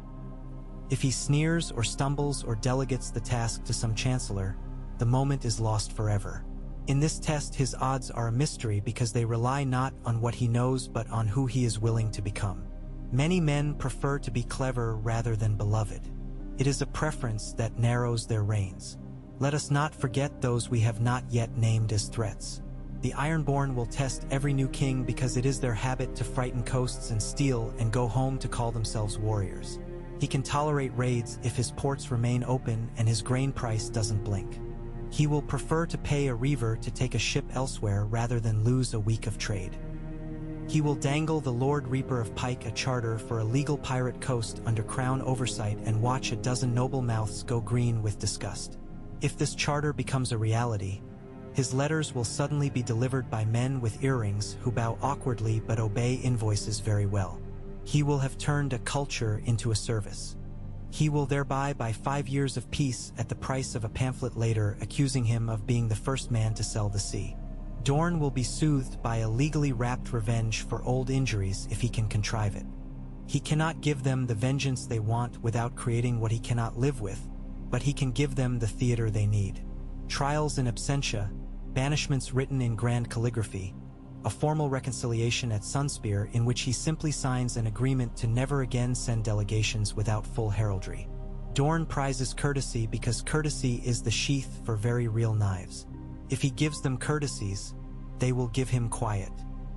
If he sneers or stumbles or delegates the task to some chancellor, the moment is lost forever. In this test, his odds are a mystery because they rely not on what he knows but on who he is willing to become. Many men prefer to be clever rather than beloved. It is a preference that narrows their reigns. Let us not forget those we have not yet named as threats. The Ironborn will test every new king because it is their habit to frighten coasts and steal and go home to call themselves warriors. He can tolerate raids if his ports remain open and his grain price doesn't blink. He will prefer to pay a reaver to take a ship elsewhere rather than lose a week of trade. He will dangle the Lord Reaper of Pike a charter for a legal pirate coast under crown oversight and watch a dozen noble mouths go green with disgust. If this charter becomes a reality, his letters will suddenly be delivered by men with earrings who bow awkwardly but obey invoices very well. He will have turned a culture into a service. He will thereby buy 5 years of peace at the price of a pamphlet later accusing him of being the first man to sell the sea. Dorne will be soothed by a legally wrapped revenge for old injuries if he can contrive it. He cannot give them the vengeance they want without creating what he cannot live with, but he can give them the theater they need. Trials in absentia, banishments written in grand calligraphy, a formal reconciliation at Sunspear in which he simply signs an agreement to never again send delegations without full heraldry. Dorne prizes courtesy because courtesy is the sheath for very real knives. If he gives them courtesies, they will give him quiet.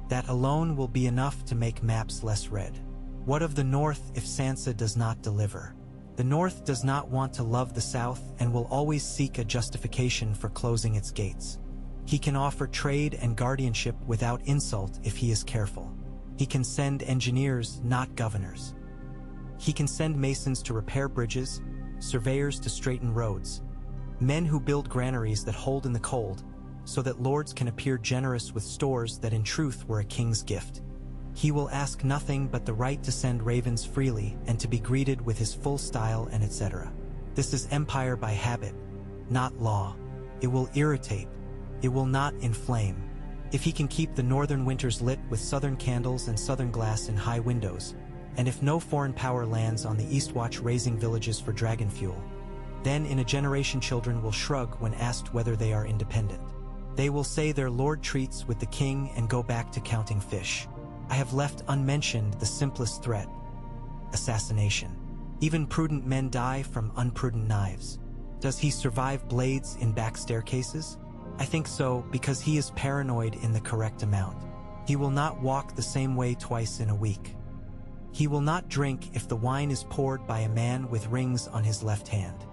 That alone will be enough to make maps less red. What of the North if Sansa does not deliver? The North does not want to love the South and will always seek a justification for closing its gates. He can offer trade and guardianship without insult if he is careful. He can send engineers, not governors. He can send masons to repair bridges, surveyors to straighten roads, men who build granaries that hold in the cold, so that lords can appear generous with stores that in truth were a king's gift. He will ask nothing but the right to send ravens freely and to be greeted with his full style and etc. This is empire by habit, not law. It will irritate. It will not inflame. If he can keep the northern winters lit with southern candles and southern glass in high windows, and if no foreign power lands on the Eastwatch raising villages for dragon fuel, then in a generation children will shrug when asked whether they are independent. They will say their lord treats with the king and go back to counting fish. I have left unmentioned the simplest threat: assassination. Even prudent men die from unprudent knives. Does he survive blades in back staircases? I think so, because he is paranoid in the correct amount. He will not walk the same way twice in a week. He will not drink if the wine is poured by a man with rings on his left hand.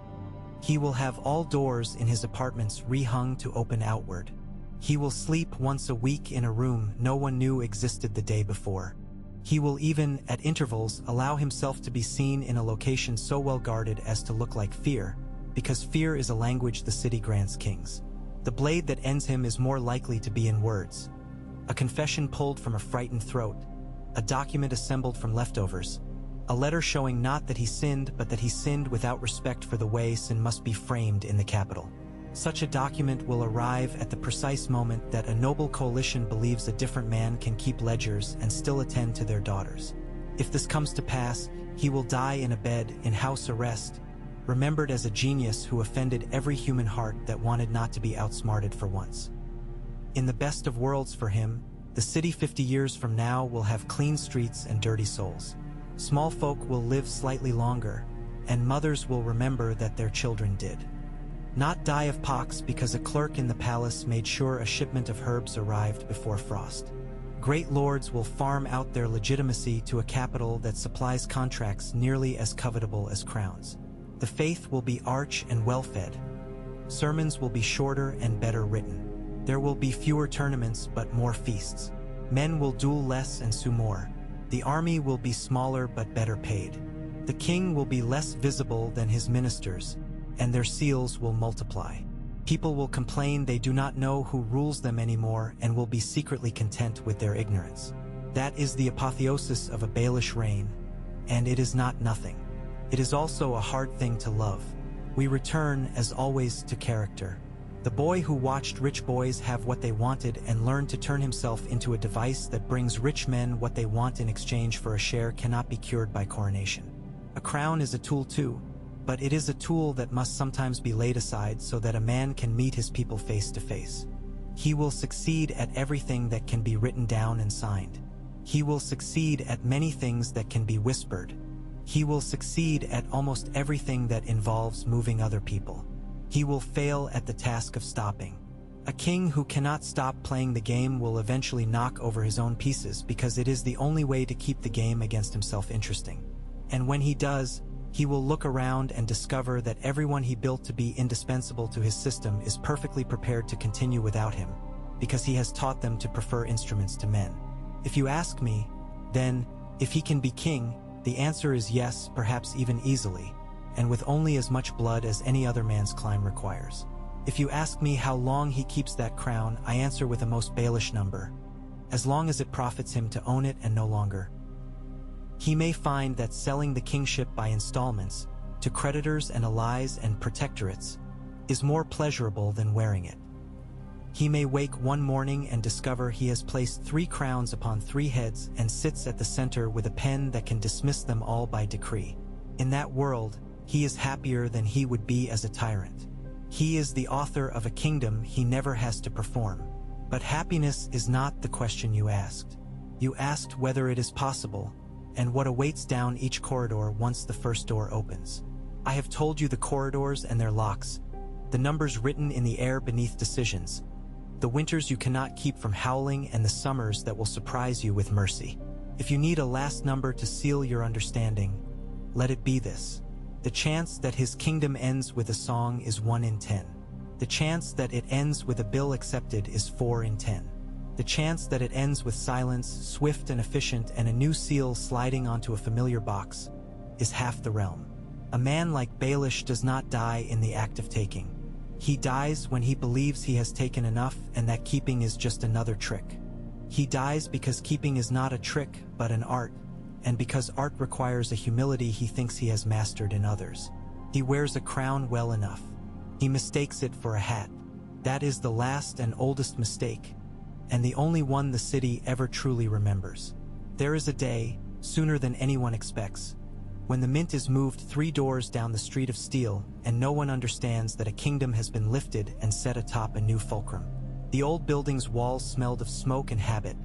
He will have all doors in his apartments rehung to open outward. He will sleep once a week in a room no one knew existed the day before. He will even, at intervals, allow himself to be seen in a location so well guarded as to look like fear, because fear is a language the city grants kings. The blade that ends him is more likely to be in words. A confession pulled from a frightened throat, a document assembled from leftovers, a letter showing not that he sinned, but that he sinned without respect for the way sin must be framed in the capital. Such a document will arrive at the precise moment that a noble coalition believes a different man can keep ledgers and still attend to their daughters. If this comes to pass, he will die in a bed in house arrest, remembered as a genius who offended every human heart that wanted not to be outsmarted for once. In the best of worlds for him, the city 50 years from now will have clean streets and dirty souls. Small folk will live slightly longer, and mothers will remember that their children did not die of pox because a clerk in the palace made sure a shipment of herbs arrived before frost. Great lords will farm out their legitimacy to a capital that supplies contracts nearly as covetable as crowns. The faith will be arch and well-fed. Sermons will be shorter and better written. There will be fewer tournaments but more feasts. Men will duel less and sue more. The army will be smaller but better paid. The king will be less visible than his ministers, and their seals will multiply. People will complain they do not know who rules them anymore and will be secretly content with their ignorance. That is the apotheosis of a Baelish reign, and it is not nothing. It is also a hard thing to love. We return, as always, to character. The boy who watched rich boys have what they wanted and learned to turn himself into a device that brings rich men what they want in exchange for a share cannot be cured by coronation. A crown is a tool too, but it is a tool that must sometimes be laid aside so that a man can meet his people face to face. He will succeed at everything that can be written down and signed. He will succeed at many things that can be whispered. He will succeed at almost everything that involves moving other people. He will fail at the task of stopping. A king who cannot stop playing the game will eventually knock over his own pieces because it is the only way to keep the game against himself interesting. And when he does, he will look around and discover that everyone he built to be indispensable to his system is perfectly prepared to continue without him, because he has taught them to prefer instruments to men. If you ask me, then, if he can be king, the answer is yes, perhaps even easily, and with only as much blood as any other man's climb requires. If you ask me how long he keeps that crown, I answer with a most Baelish number. As long as it profits him to own it and no longer. He may find that selling the kingship by installments, to creditors and allies and protectorates, is more pleasurable than wearing it. He may wake one morning and discover he has placed 3 crowns upon 3 heads and sits at the center with a pen that can dismiss them all by decree. In that world, he is happier than he would be as a tyrant. He is the author of a kingdom he never has to perform. But happiness is not the question you asked. You asked whether it is possible, and what awaits down each corridor once the first door opens. I have told you the corridors and their locks, the numbers written in the air beneath decisions, the winters you cannot keep from howling and the summers that will surprise you with mercy. If you need a last number to seal your understanding, let it be this. The chance that his kingdom ends with a song is 1 in 10. The chance that it ends with a bill accepted is 4 in 10. The chance that it ends with silence, swift and efficient, and a new seal sliding onto a familiar box is half the realm. A man like Baelish does not die in the act of taking. He dies when he believes he has taken enough and that keeping is just another trick. He dies because keeping is not a trick but an art, and because art requires a humility he thinks he has mastered in others. He wears a crown well enough. He mistakes it for a hat. That is the last and oldest mistake, and the only one the city ever truly remembers. There is a day, sooner than anyone expects, when the mint is moved 3 doors down the street of steel and no one understands that a kingdom has been lifted and set atop a new fulcrum. The old building's walls smelled of smoke and habit.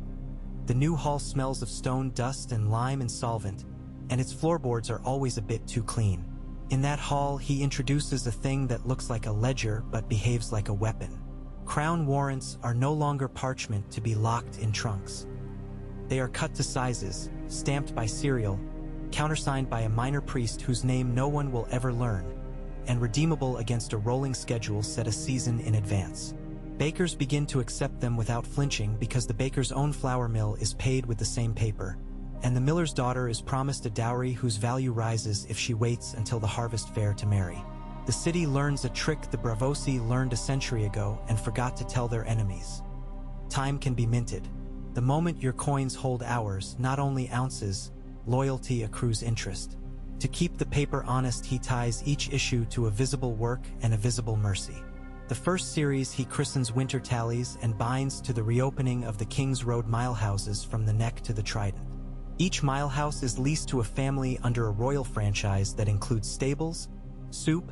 The new hall smells of stone, dust, and lime and solvent, and its floorboards are always a bit too clean. In that hall, he introduces a thing that looks like a ledger but behaves like a weapon. Crown warrants are no longer parchment to be locked in trunks. They are cut to sizes, stamped by serial, countersigned by a minor priest whose name no one will ever learn, and redeemable against a rolling schedule set a season in advance. Bakers begin to accept them without flinching because the baker's own flour mill is paid with the same paper, and the miller's daughter is promised a dowry whose value rises if she waits until the harvest fair to marry. The city learns a trick the Bravosi learned a century ago and forgot to tell their enemies. Time can be minted. The moment your coins hold hours, not only ounces, loyalty accrues interest. To keep the paper honest, he ties each issue to a visible work and a visible mercy. The first series he christens winter tallies and binds to the reopening of the King's Road milehouses from the Neck to the Trident. Each milehouse is leased to a family under a royal franchise that includes stables, soup,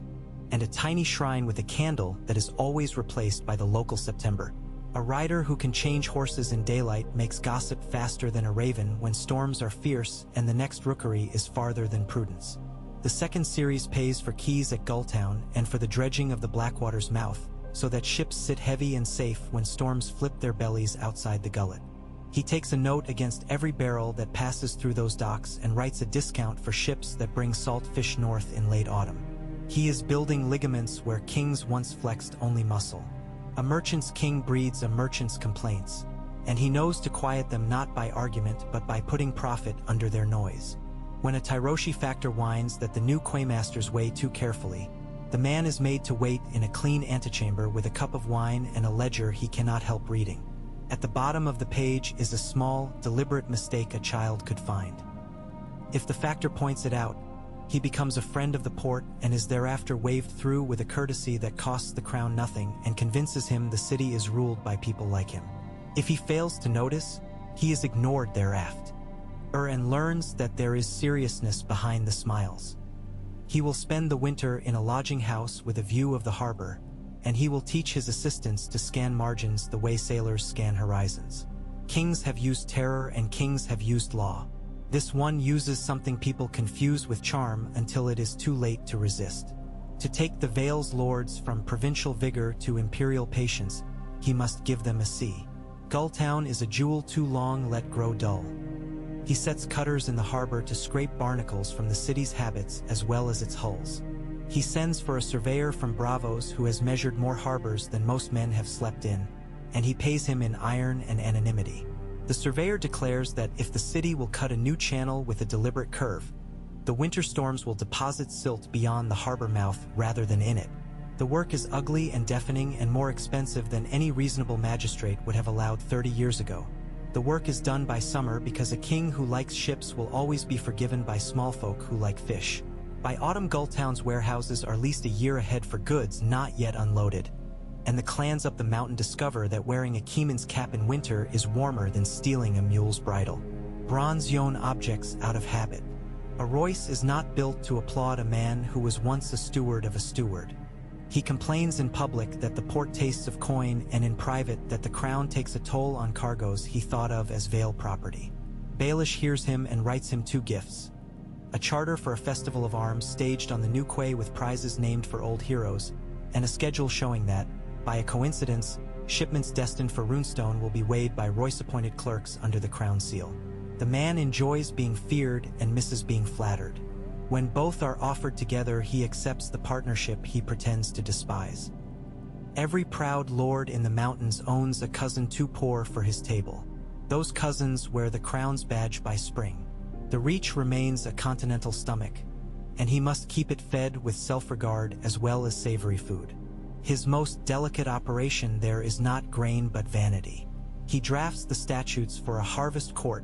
and a tiny shrine with a candle that is always replaced by the local September. A rider who can change horses in daylight makes gossip faster than a raven when storms are fierce and the next rookery is farther than prudence. The second series pays for quays at Gulltown and for the dredging of the Blackwater's mouth, so that ships sit heavy and safe when storms flip their bellies outside the gullet. He takes a note against every barrel that passes through those docks and writes a discount for ships that bring salt fish north in late autumn. He is building ligaments where kings once flexed only muscle. A merchant's king breeds a merchant's complaints, and he knows to quiet them not by argument but by putting profit under their noise. When a Tyroshi factor whines that the new quaymasters weigh too carefully, the man is made to wait in a clean antechamber with a cup of wine and a ledger he cannot help reading. At the bottom of the page is a small, deliberate mistake a child could find. If the factor points it out, he becomes a friend of the port and is thereafter waved through with a courtesy that costs the crown nothing and convinces him the city is ruled by people like him. If he fails to notice, he is ignored thereafter, and learns that there is seriousness behind the smiles. He will spend the winter in a lodging house with a view of the harbor, and he will teach his assistants to scan margins the way sailors scan horizons. Kings have used terror and kings have used law. This one uses something people confuse with charm until it is too late to resist. To take the Vale's lords from provincial vigor to imperial patience, he must give them a sea. Gulltown is a jewel too long let grow dull. He sets cutters in the harbor to scrape barnacles from the city's habits as well as its hulls. He sends for a surveyor from Bravos who has measured more harbors than most men have slept in, and he pays him in iron and anonymity. The surveyor declares that if the city will cut a new channel with a deliberate curve, the winter storms will deposit silt beyond the harbor mouth rather than in it. The work is ugly and deafening and more expensive than any reasonable magistrate would have allowed 30 years ago. The work is done by summer because a king who likes ships will always be forgiven by small folk who like fish. By autumn, Gulltown's warehouses are leased a year ahead for goods not yet unloaded, and the clans up the mountain discover that wearing a keeman's cap in winter is warmer than stealing a mule's bridle. Bronze young objects out of habit. A Royce is not built to applaud a man who was once a steward of a steward. He complains in public that the port tastes of coin and in private that the crown takes a toll on cargoes he thought of as Vale property. Baelish hears him and writes him 2 gifts. A charter for a festival of arms staged on the new quay with prizes named for old heroes, and a schedule showing that, by a coincidence, shipments destined for Runestone will be weighed by Royce-appointed clerks under the crown seal. The man enjoys being feared and misses being flattered. When both are offered together, he accepts the partnership he pretends to despise. Every proud lord in the mountains owns a cousin too poor for his table. Those cousins wear the crown's badge by spring. The reach remains a continental stomach, and he must keep it fed with self-regard as well as savory food. His most delicate operation there is not grain but vanity. He drafts the statutes for a harvest court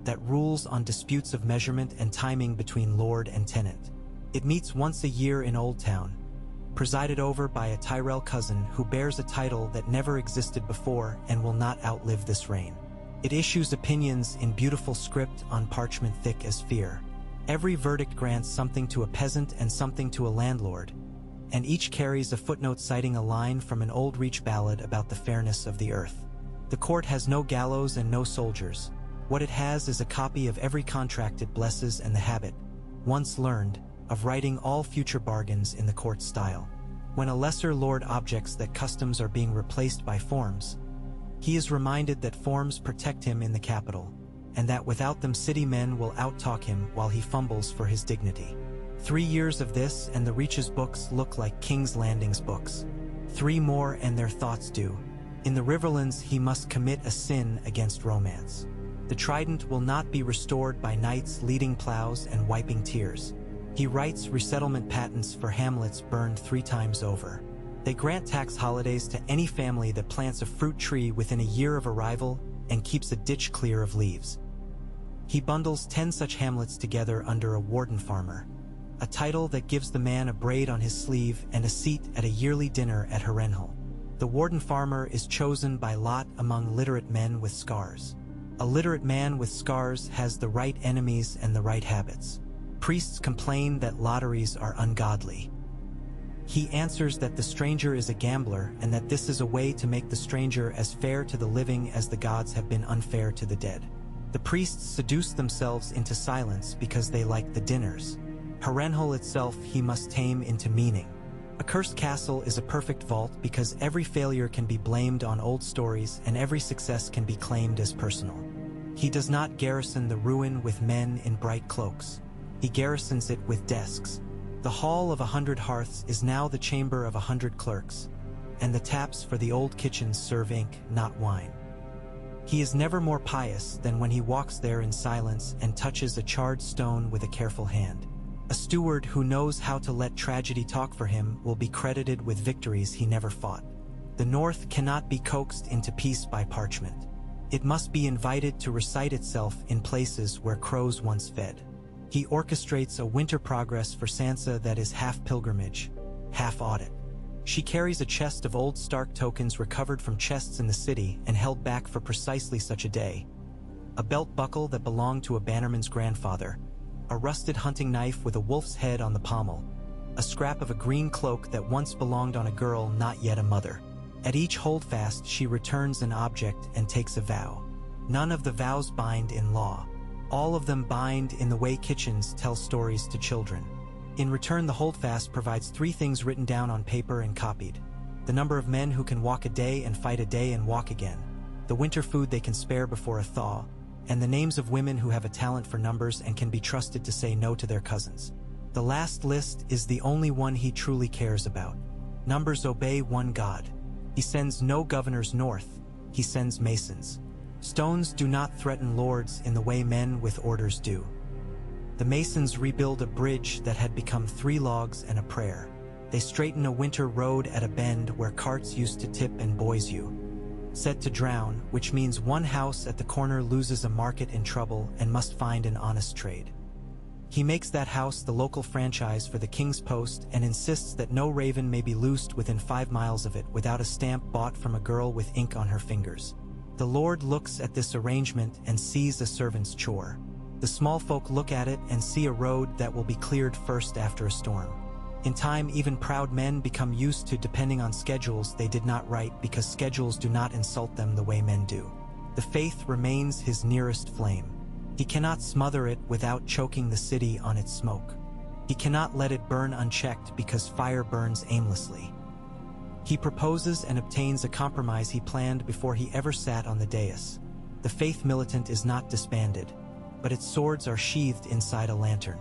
that rules on disputes of measurement and timing between lord and tenant. It meets once a year in Old Town, presided over by a Tyrell cousin who bears a title that never existed before and will not outlive this reign. It issues opinions in beautiful script on parchment thick as fear. Every verdict grants something to a peasant and something to a landlord, and each carries a footnote citing a line from an old Reach ballad about the fairness of the earth. The court has no gallows and no soldiers. What it has is a copy of every contract it blesses and the habit, once learned, of writing all future bargains in the court style. When a lesser lord objects that customs are being replaced by forms, he is reminded that forms protect him in the capital, and that without them city men will outtalk him while he fumbles for his dignity. 3 years of this and the Reach's books look like King's Landing's books. 3 more and their thoughts do. In the Riverlands he must commit a sin against romance. The trident will not be restored by knights leading plows and wiping tears. He writes resettlement patents for hamlets burned 3 times over. They grant tax holidays to any family that plants a fruit tree within a year of arrival and keeps a ditch clear of leaves. He bundles 10 such hamlets together under a warden farmer, a title that gives the man a braid on his sleeve and a seat at a yearly dinner at Harrenhal. The warden farmer is chosen by lot among literate men with scars. A literate man with scars has the right enemies and the right habits. Priests complain that lotteries are ungodly. He answers that the stranger is a gambler and that this is a way to make the stranger as fair to the living as the gods have been unfair to the dead. The priests seduce themselves into silence because they like the dinners. Harrenhal itself he must tame into meaning. A cursed castle is a perfect vault because every failure can be blamed on old stories and every success can be claimed as personal. He does not garrison the ruin with men in bright cloaks. He garrisons it with desks. The hall of 100 hearths is now the chamber of 100 clerks, and the taps for the old kitchens serve ink, not wine. He is never more pious than when he walks there in silence and touches a charred stone with a careful hand. A steward who knows how to let tragedy talk for him will be credited with victories he never fought. The North cannot be coaxed into peace by parchment. It must be invited to recite itself in places where crows once fed. He orchestrates a winter progress for Sansa that is half pilgrimage, half audit. She carries a chest of old Stark tokens recovered from chests in the city and held back for precisely such a day. A belt buckle that belonged to a bannerman's grandfather, a rusted hunting knife with a wolf's head on the pommel, a scrap of a green cloak that once belonged on a girl not yet a mother. At each holdfast she returns an object and takes a vow. None of the vows bind in law. All of them bind in the way kitchens tell stories to children. In return, the holdfast provides 3 things written down on paper and copied: the number of men who can walk a day and fight a day and walk again, the winter food they can spare before a thaw, and the names of women who have a talent for numbers and can be trusted to say no to their cousins. The last list is the only one he truly cares about. Numbers obey one God. He sends no governors north, he sends masons. Stones do not threaten lords in the way men with orders do. The masons rebuild a bridge that had become 3 logs and a prayer. They straighten a winter road at a bend where carts used to tip and boys you. Set to drown, which means one house at the corner loses a market in trouble and must find an honest trade. He makes that house the local franchise for the King's Post and insists that no raven may be loosed within 5 miles of it without a stamp bought from a girl with ink on her fingers. The Lord looks at this arrangement and sees a servant's chore. The small folk look at it and see a road that will be cleared first after a storm. In time, even proud men become used to depending on schedules they did not write because schedules do not insult them the way men do. The faith remains his nearest flame. He cannot smother it without choking the city on its smoke. He cannot let it burn unchecked because fire burns aimlessly. He proposes and obtains a compromise he planned before he ever sat on the dais. The faith militant is not disbanded, but its swords are sheathed inside a lantern.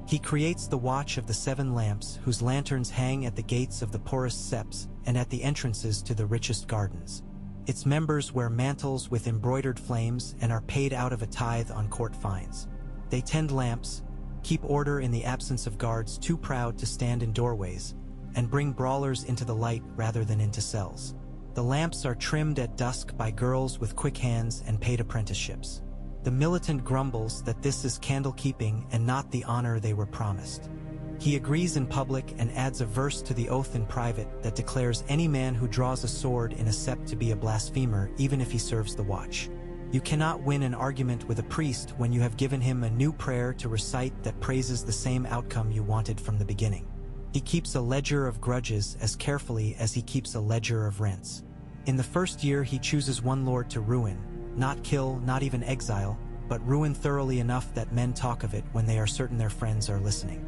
He creates the Watch of the 7 Lamps, whose lanterns hang at the gates of the poorest septs and at the entrances to the richest gardens. Its members wear mantles with embroidered flames and are paid out of a tithe on court fines. They tend lamps, keep order in the absence of guards too proud to stand in doorways, and bring brawlers into the light rather than into cells. The lamps are trimmed at dusk by girls with quick hands and paid apprenticeships. The militant grumbles that this is candle-keeping and not the honor they were promised. He agrees in public and adds a verse to the oath in private that declares any man who draws a sword in a sept to be a blasphemer even if he serves the watch. You cannot win an argument with a priest when you have given him a new prayer to recite that praises the same outcome you wanted from the beginning. He keeps a ledger of grudges as carefully as he keeps a ledger of rents. In the first year he chooses one lord to ruin, not kill, not even exile, but ruin thoroughly enough that men talk of it when they are certain their friends are listening.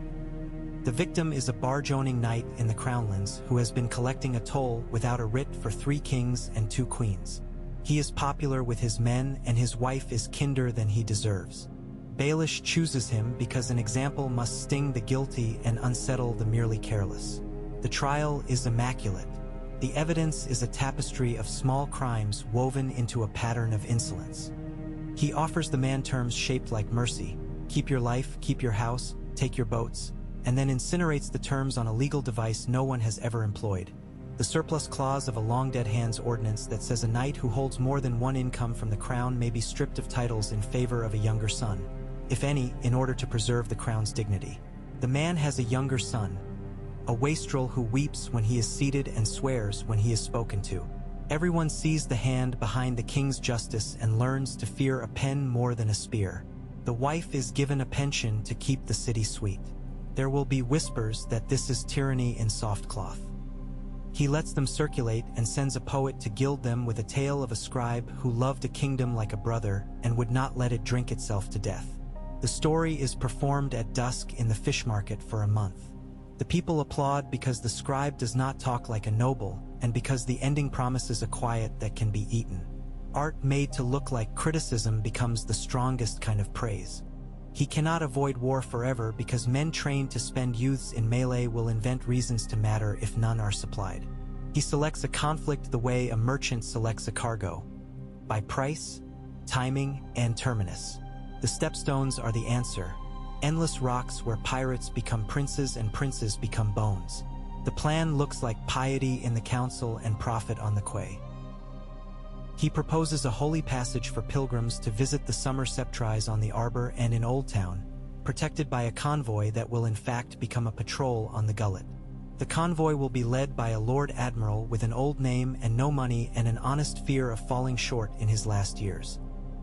The victim is a barge-owning knight in the Crownlands who has been collecting a toll without a writ for 3 kings and 2 queens. He is popular with his men and his wife is kinder than he deserves. Baelish chooses him because an example must sting the guilty and unsettle the merely careless. The trial is immaculate. The evidence is a tapestry of small crimes woven into a pattern of insolence. He offers the man terms shaped like mercy: keep your life, keep your house, take your boats, and then incinerates the terms on a legal device no one has ever employed: the surplus clause of a long-dead hand's ordinance that says a knight who holds more than one income from the crown may be stripped of titles in favor of a younger son, if any, in order to preserve the crown's dignity. The man has a younger son, a wastrel who weeps when he is seated and swears when he is spoken to. Everyone sees the hand behind the king's justice and learns to fear a pen more than a spear. The wife is given a pension to keep the city sweet. There will be whispers that this is tyranny in soft cloth. He lets them circulate and sends a poet to gild them with a tale of a scribe who loved a kingdom like a brother and would not let it drink itself to death. The story is performed at dusk in the fish market for a month. The people applaud because the scribe does not talk like a noble, and because the ending promises a quiet that can be eaten. Art made to look like criticism becomes the strongest kind of praise. He cannot avoid war forever because men trained to spend youths in melee will invent reasons to matter if none are supplied. He selects a conflict the way a merchant selects a cargo: by price, timing, and terminus. The stepstones are the answer: endless rocks where pirates become princes and princes become bones. The plan looks like piety in the council and profit on the quay. He proposes a holy passage for pilgrims to visit the summer septries on the Arbor and in Old Town, protected by a convoy that will in fact become a patrol on the gullet. The convoy will be led by a Lord Admiral with an old name and no money and an honest fear of falling short in his last years.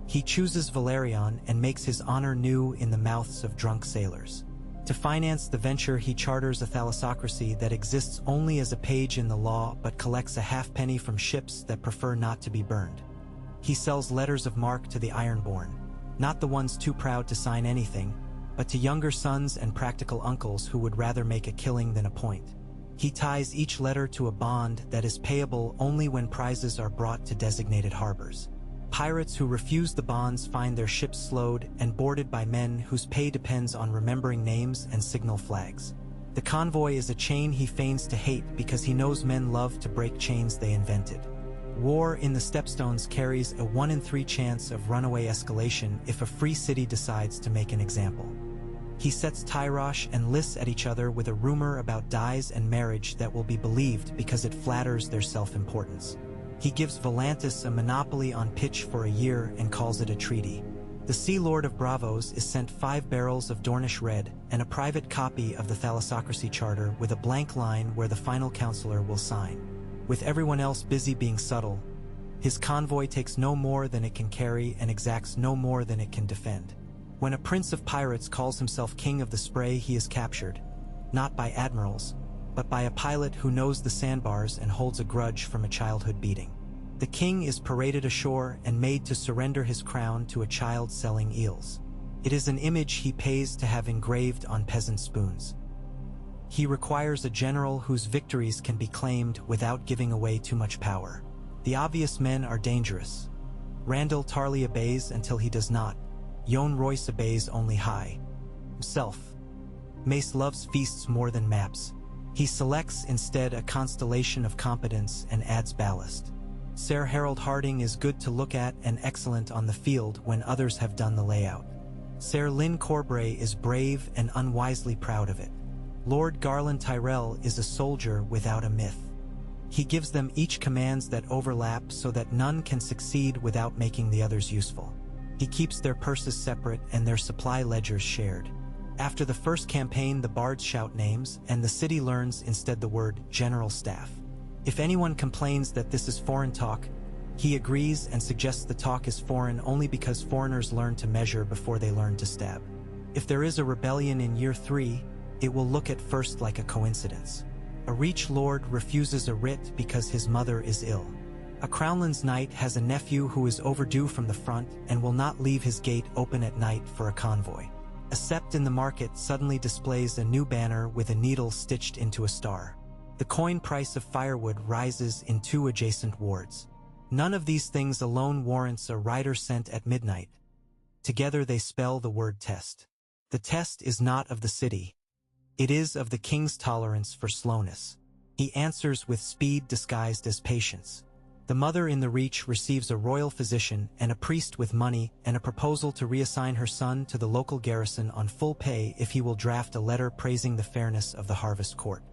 He chooses Valerian and makes his honor new in the mouths of drunk sailors. To finance the venture, he charters a thalassocracy that exists only as a page in the law but collects a halfpenny from ships that prefer not to be burned. He sells letters of marque to the ironborn, not the ones too proud to sign anything, but to younger sons and practical uncles who would rather make a killing than a point. He ties each letter to a bond that is payable only when prizes are brought to designated harbors. Pirates who refuse the bonds find their ships slowed and boarded by men whose pay depends on remembering names and signal flags. The convoy is a chain he feigns to hate because he knows men love to break chains they invented. War in the Stepstones carries a 1 in 3 chance of runaway escalation if a free city decides to make an example. He sets Tyrosh and Lys at each other with a rumor about dyes and marriage that will be believed because it flatters their self-importance. He gives Volantis a monopoly on pitch for a year and calls it a treaty. The Sea Lord of Bravos is sent 5 barrels of Dornish red and a private copy of the thalassocracy charter with a blank line where the final counselor will sign. With everyone else busy being subtle, his convoy takes no more than it can carry and exacts no more than it can defend. When a prince of pirates calls himself king of the spray, he is captured, not by admirals, but by a pilot who knows the sandbars and holds a grudge from a childhood beating. The king is paraded ashore and made to surrender his crown to a child selling eels. It is an image he pays to have engraved on peasant spoons. He requires a general whose victories can be claimed without giving away too much power. The obvious men are dangerous. Randall Tarley obeys until he does not. Jon Royce obeys only high. Himself. Mace loves feasts more than maps. He selects instead a constellation of competence and adds ballast. Sir Harold Harding is good to look at and excellent on the field when others have done the layout. Sir Lynn Corbray is brave and unwisely proud of it. Lord Garland Tyrell is a soldier without a myth. He gives them each commands that overlap so that none can succeed without making the others useful. He keeps their purses separate and their supply ledgers shared. After the first campaign, the bards shout names, and the city learns instead the word general staff. If anyone complains that this is foreign talk, he agrees and suggests the talk is foreign only because foreigners learn to measure before they learn to stab. If there is a rebellion in year 3, it will look at first like a coincidence. A Reach Lord refuses a writ because his mother is ill. A Crownlands knight has a nephew who is overdue from the front and will not leave his gate open at night for a convoy. A sept in the market suddenly displays a new banner with a needle stitched into a star. The coin price of firewood rises in 2 adjacent wards. None of these things alone warrants a rider sent at midnight. Together they spell the word test. The test is not of the city. It is of the king's tolerance for slowness. He answers with speed disguised as patience. The mother in the reach receives a royal physician and a priest with money and a proposal to reassign her son to the local garrison on full pay if he will draft a letter praising the fairness of the harvest court.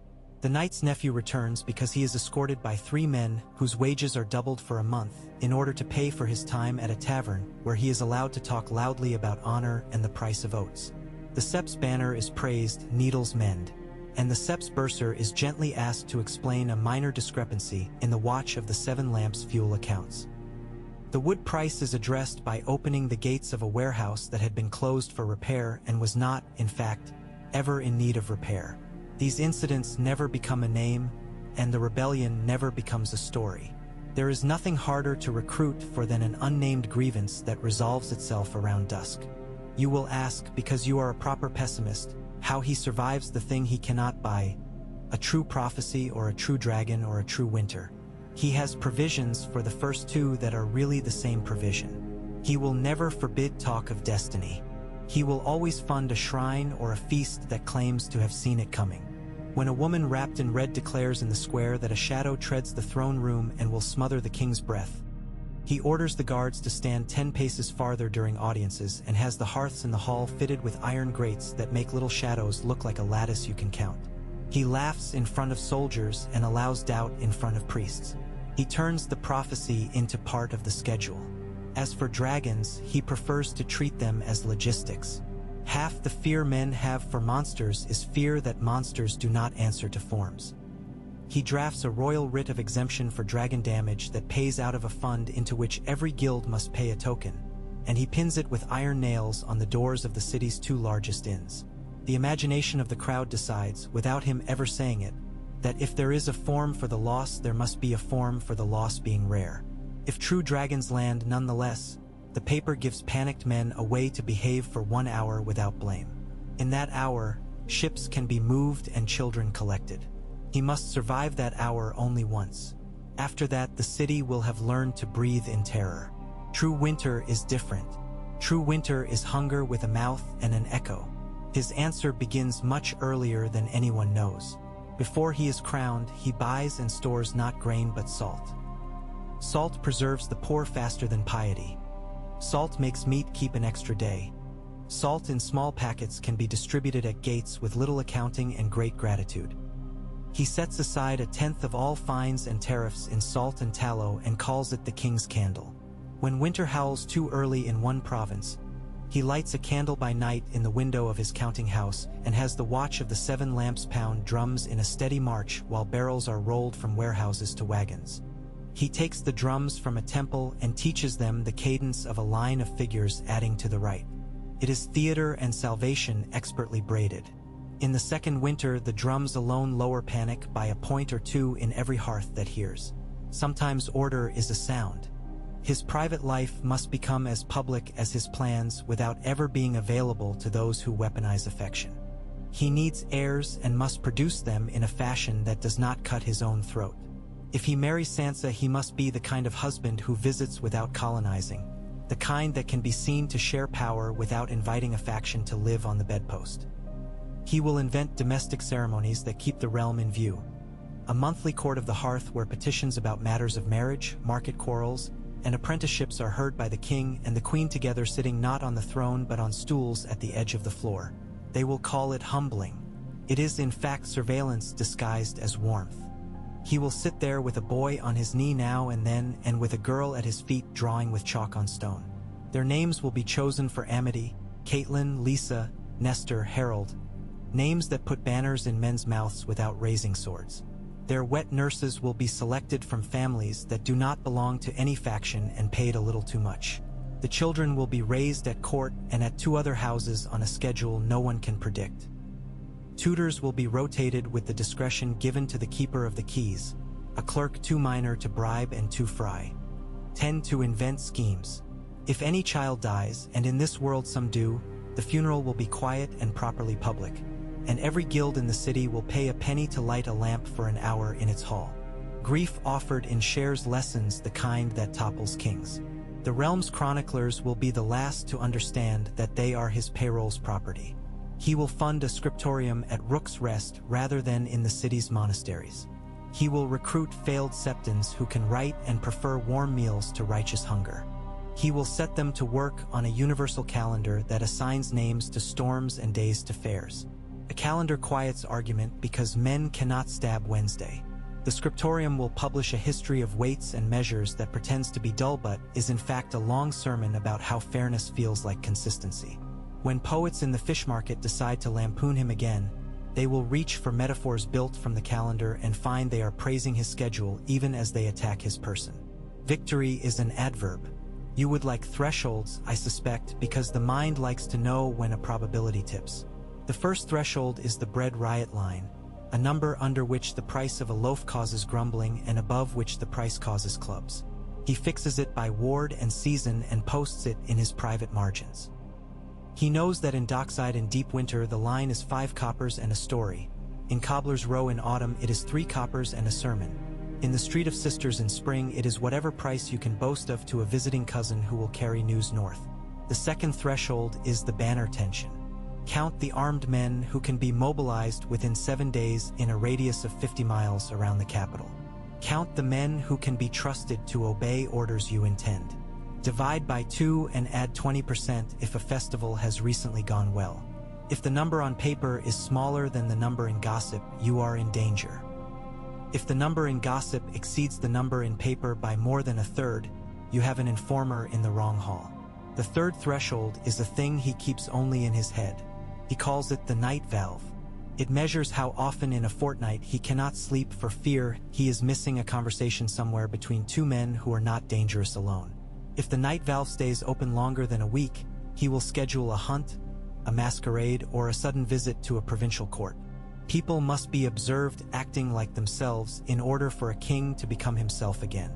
The knight's nephew returns because he is escorted by 3 men whose wages are doubled for a month in order to pay for his time at a tavern where he is allowed to talk loudly about honor and the price of oats. The sept's banner is praised, needles mend, and the sept's bursar is gently asked to explain a minor discrepancy in the watch of the 7 lamps' fuel accounts. The wood price is addressed by opening the gates of a warehouse that had been closed for repair and was not, in fact, ever in need of repair. These incidents never become a name, and the rebellion never becomes a story. There is nothing harder to recruit for than an unnamed grievance that resolves itself around dusk. You will ask, because you are a proper pessimist, how he survives the thing he cannot buy, a true prophecy or a true dragon or a true winter. He has provisions for the first 2 that are really the same provision. He will never forbid talk of destiny. He will always fund a shrine or a feast that claims to have seen it coming. When a woman wrapped in red declares in the square that a shadow treads the throne room and will smother the king's breath, he orders the guards to stand 10 paces farther during audiences and has the hearths in the hall fitted with iron grates that make little shadows look like a lattice you can count. He laughs in front of soldiers and allows doubt in front of priests. He turns the prophecy into part of the schedule. As for dragons, he prefers to treat them as logistics. Half the fear men have for monsters is fear that monsters do not answer to forms. He drafts a royal writ of exemption for dragon damage that pays out of a fund into which every guild must pay a token, and he pins it with iron nails on the doors of the city's 2 largest inns. The imagination of the crowd decides, without him ever saying it, that if there is a form for the loss, there must be a form for the loss being rare. If true dragons land nonetheless, the paper gives panicked men a way to behave for 1 hour without blame. In that hour, ships can be moved and children collected. He must survive that hour only once. After that, the city will have learned to breathe in terror. True winter is different. True winter is hunger with a mouth and an echo. His answer begins much earlier than anyone knows. Before he is crowned, he buys and stores not grain but salt. Salt preserves the poor faster than piety. Salt makes meat keep an extra day. Salt in small packets can be distributed at gates with little accounting and great gratitude. He sets aside 1/10 of all fines and tariffs in salt and tallow and calls it the king's candle. When winter howls too early in one province, he lights a candle by night in the window of his counting house and has the watch of the 7 lamps pound drums in a steady march while barrels are rolled from warehouses to wagons. He takes the drums from a temple and teaches them the cadence of a line of figures adding to the right. It is theater and salvation expertly braided. In the second winter, the drums alone lower panic by 1 point or 2 in every hearth that hears. Sometimes order is a sound. His private life must become as public as his plans without ever being available to those who weaponize affection. He needs heirs and must produce them in a fashion that does not cut his own throat. If he marries Sansa, he must be the kind of husband who visits without colonizing, the kind that can be seen to share power without inviting a faction to live on the bedpost. He will invent domestic ceremonies that keep the realm in view. A monthly court of the hearth where petitions about matters of marriage, market quarrels, and apprenticeships are heard by the king and the queen together, sitting not on the throne but on stools at the edge of the floor. They will call it humbling. It is in fact surveillance disguised as warmth. He will sit there with a boy on his knee now and then, and with a girl at his feet drawing with chalk on stone. Their names will be chosen for amity: Caitlin, Lisa, Nestor, Harold. Names that put banners in men's mouths without raising swords. Their wet nurses will be selected from families that do not belong to any faction and paid a little too much. The children will be raised at court and at 2 other houses on a schedule no one can predict. Tutors will be rotated with the discretion given to the keeper of the keys, a clerk too minor to bribe and too fry. Tend to invent schemes. If any child dies, and in this world some do, The funeral will be quiet and properly public, and every guild in the city will pay a penny to light a lamp for an hour in its hall. Grief offered in shares lessens the kind that topples kings. The realm's chroniclers will be the last to understand that they are his payroll's property. He will fund a scriptorium at Rook's Rest rather than in the city's monasteries. He will recruit failed septons who can write and prefer warm meals to righteous hunger. He will set them to work on a universal calendar that assigns names to storms and days to fairs. A calendar quiets argument because men cannot stab Wednesday. The scriptorium will publish a history of weights and measures that pretends to be dull but is in fact a long sermon about how fairness feels like consistency. When poets in the fish market decide to lampoon him again, they will reach for metaphors built from the calendar and find they are praising his schedule even as they attack his person. Victory is an adverb. You would like thresholds, I suspect, because the mind likes to know when a probability tips. The first threshold is the bread riot line, a number under which the price of a loaf causes grumbling and above which the price causes clubs. He fixes it by ward and season and posts it in his private margins. He knows that in Dockside in deep winter the line is 5 coppers and a story. In Cobbler's Row in autumn it is 3 coppers and a sermon. In the Street of Sisters in spring it is whatever price you can boast of to a visiting cousin who will carry news north. The second threshold is the banner tension. Count the armed men who can be mobilized within 7 days in a radius of 50 miles around the capital. Count the men who can be trusted to obey orders you intend. Divide by 2 and add 20% if a festival has recently gone well. If the number on paper is smaller than the number in gossip, you are in danger. If the number in gossip exceeds the number in paper by more than a third, you have an informer in the wrong hall. The third threshold is a thing he keeps only in his head. He calls it the night valve. It measures how often in a fortnight he cannot sleep for fear he is missing a conversation somewhere between 2 men who are not dangerous alone. If the night valve stays open longer than a week, he will schedule a hunt, a masquerade, or a sudden visit to a provincial court. People must be observed acting like themselves in order for a king to become himself again.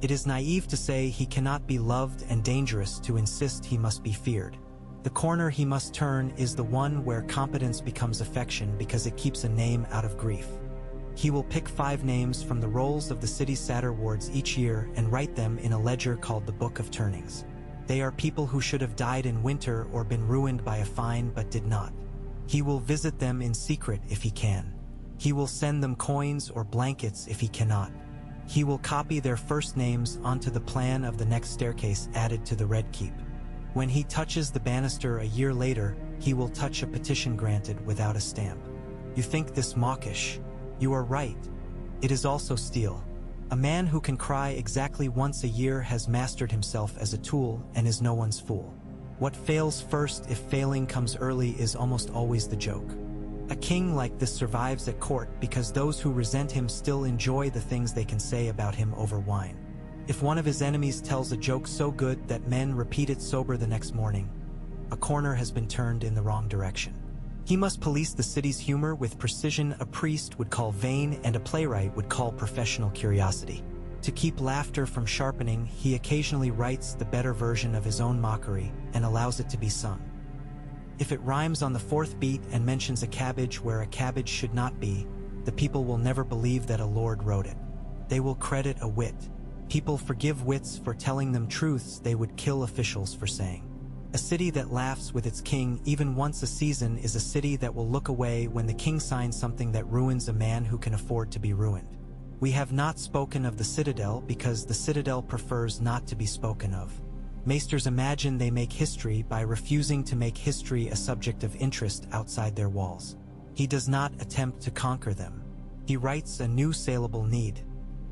It is naive to say he cannot be loved and dangerous to insist he must be feared. The corner he must turn is the one where competence becomes affection because it keeps a name out of grief. He will pick 5 names from the rolls of the city's satyr wards each year and write them in a ledger called the Book of Turnings. They are people who should have died in winter or been ruined by a fine but did not. He will visit them in secret if he can. He will send them coins or blankets if he cannot. He will copy their first names onto the plan of the next staircase added to the Red Keep. When he touches the banister a year later, he will touch a petition granted without a stamp. You think this mawkish? You are right. It is also steel. A man who can cry exactly once a year has mastered himself as a tool and is no one's fool. What fails first if failing comes early is almost always the joke. A king like this survives at court because those who resent him still enjoy the things they can say about him over wine. If one of his enemies tells a joke so good that men repeat it sober the next morning, a corner has been turned in the wrong direction. He must police the city's humor with precision a priest would call vain and a playwright would call professional curiosity. To keep laughter from sharpening, he occasionally writes the better version of his own mockery and allows it to be sung. If it rhymes on the 4th beat and mentions a cabbage where a cabbage should not be, the people will never believe that a lord wrote it. They will credit a wit. People forgive wits for telling them truths they would kill officials for saying. A city that laughs with its king even once a season is a city that will look away when the king signs something that ruins a man who can afford to be ruined. We have not spoken of the Citadel because the Citadel prefers not to be spoken of. Maesters imagine they make history by refusing to make history a subject of interest outside their walls. He does not attempt to conquer them. He writes a new saleable need.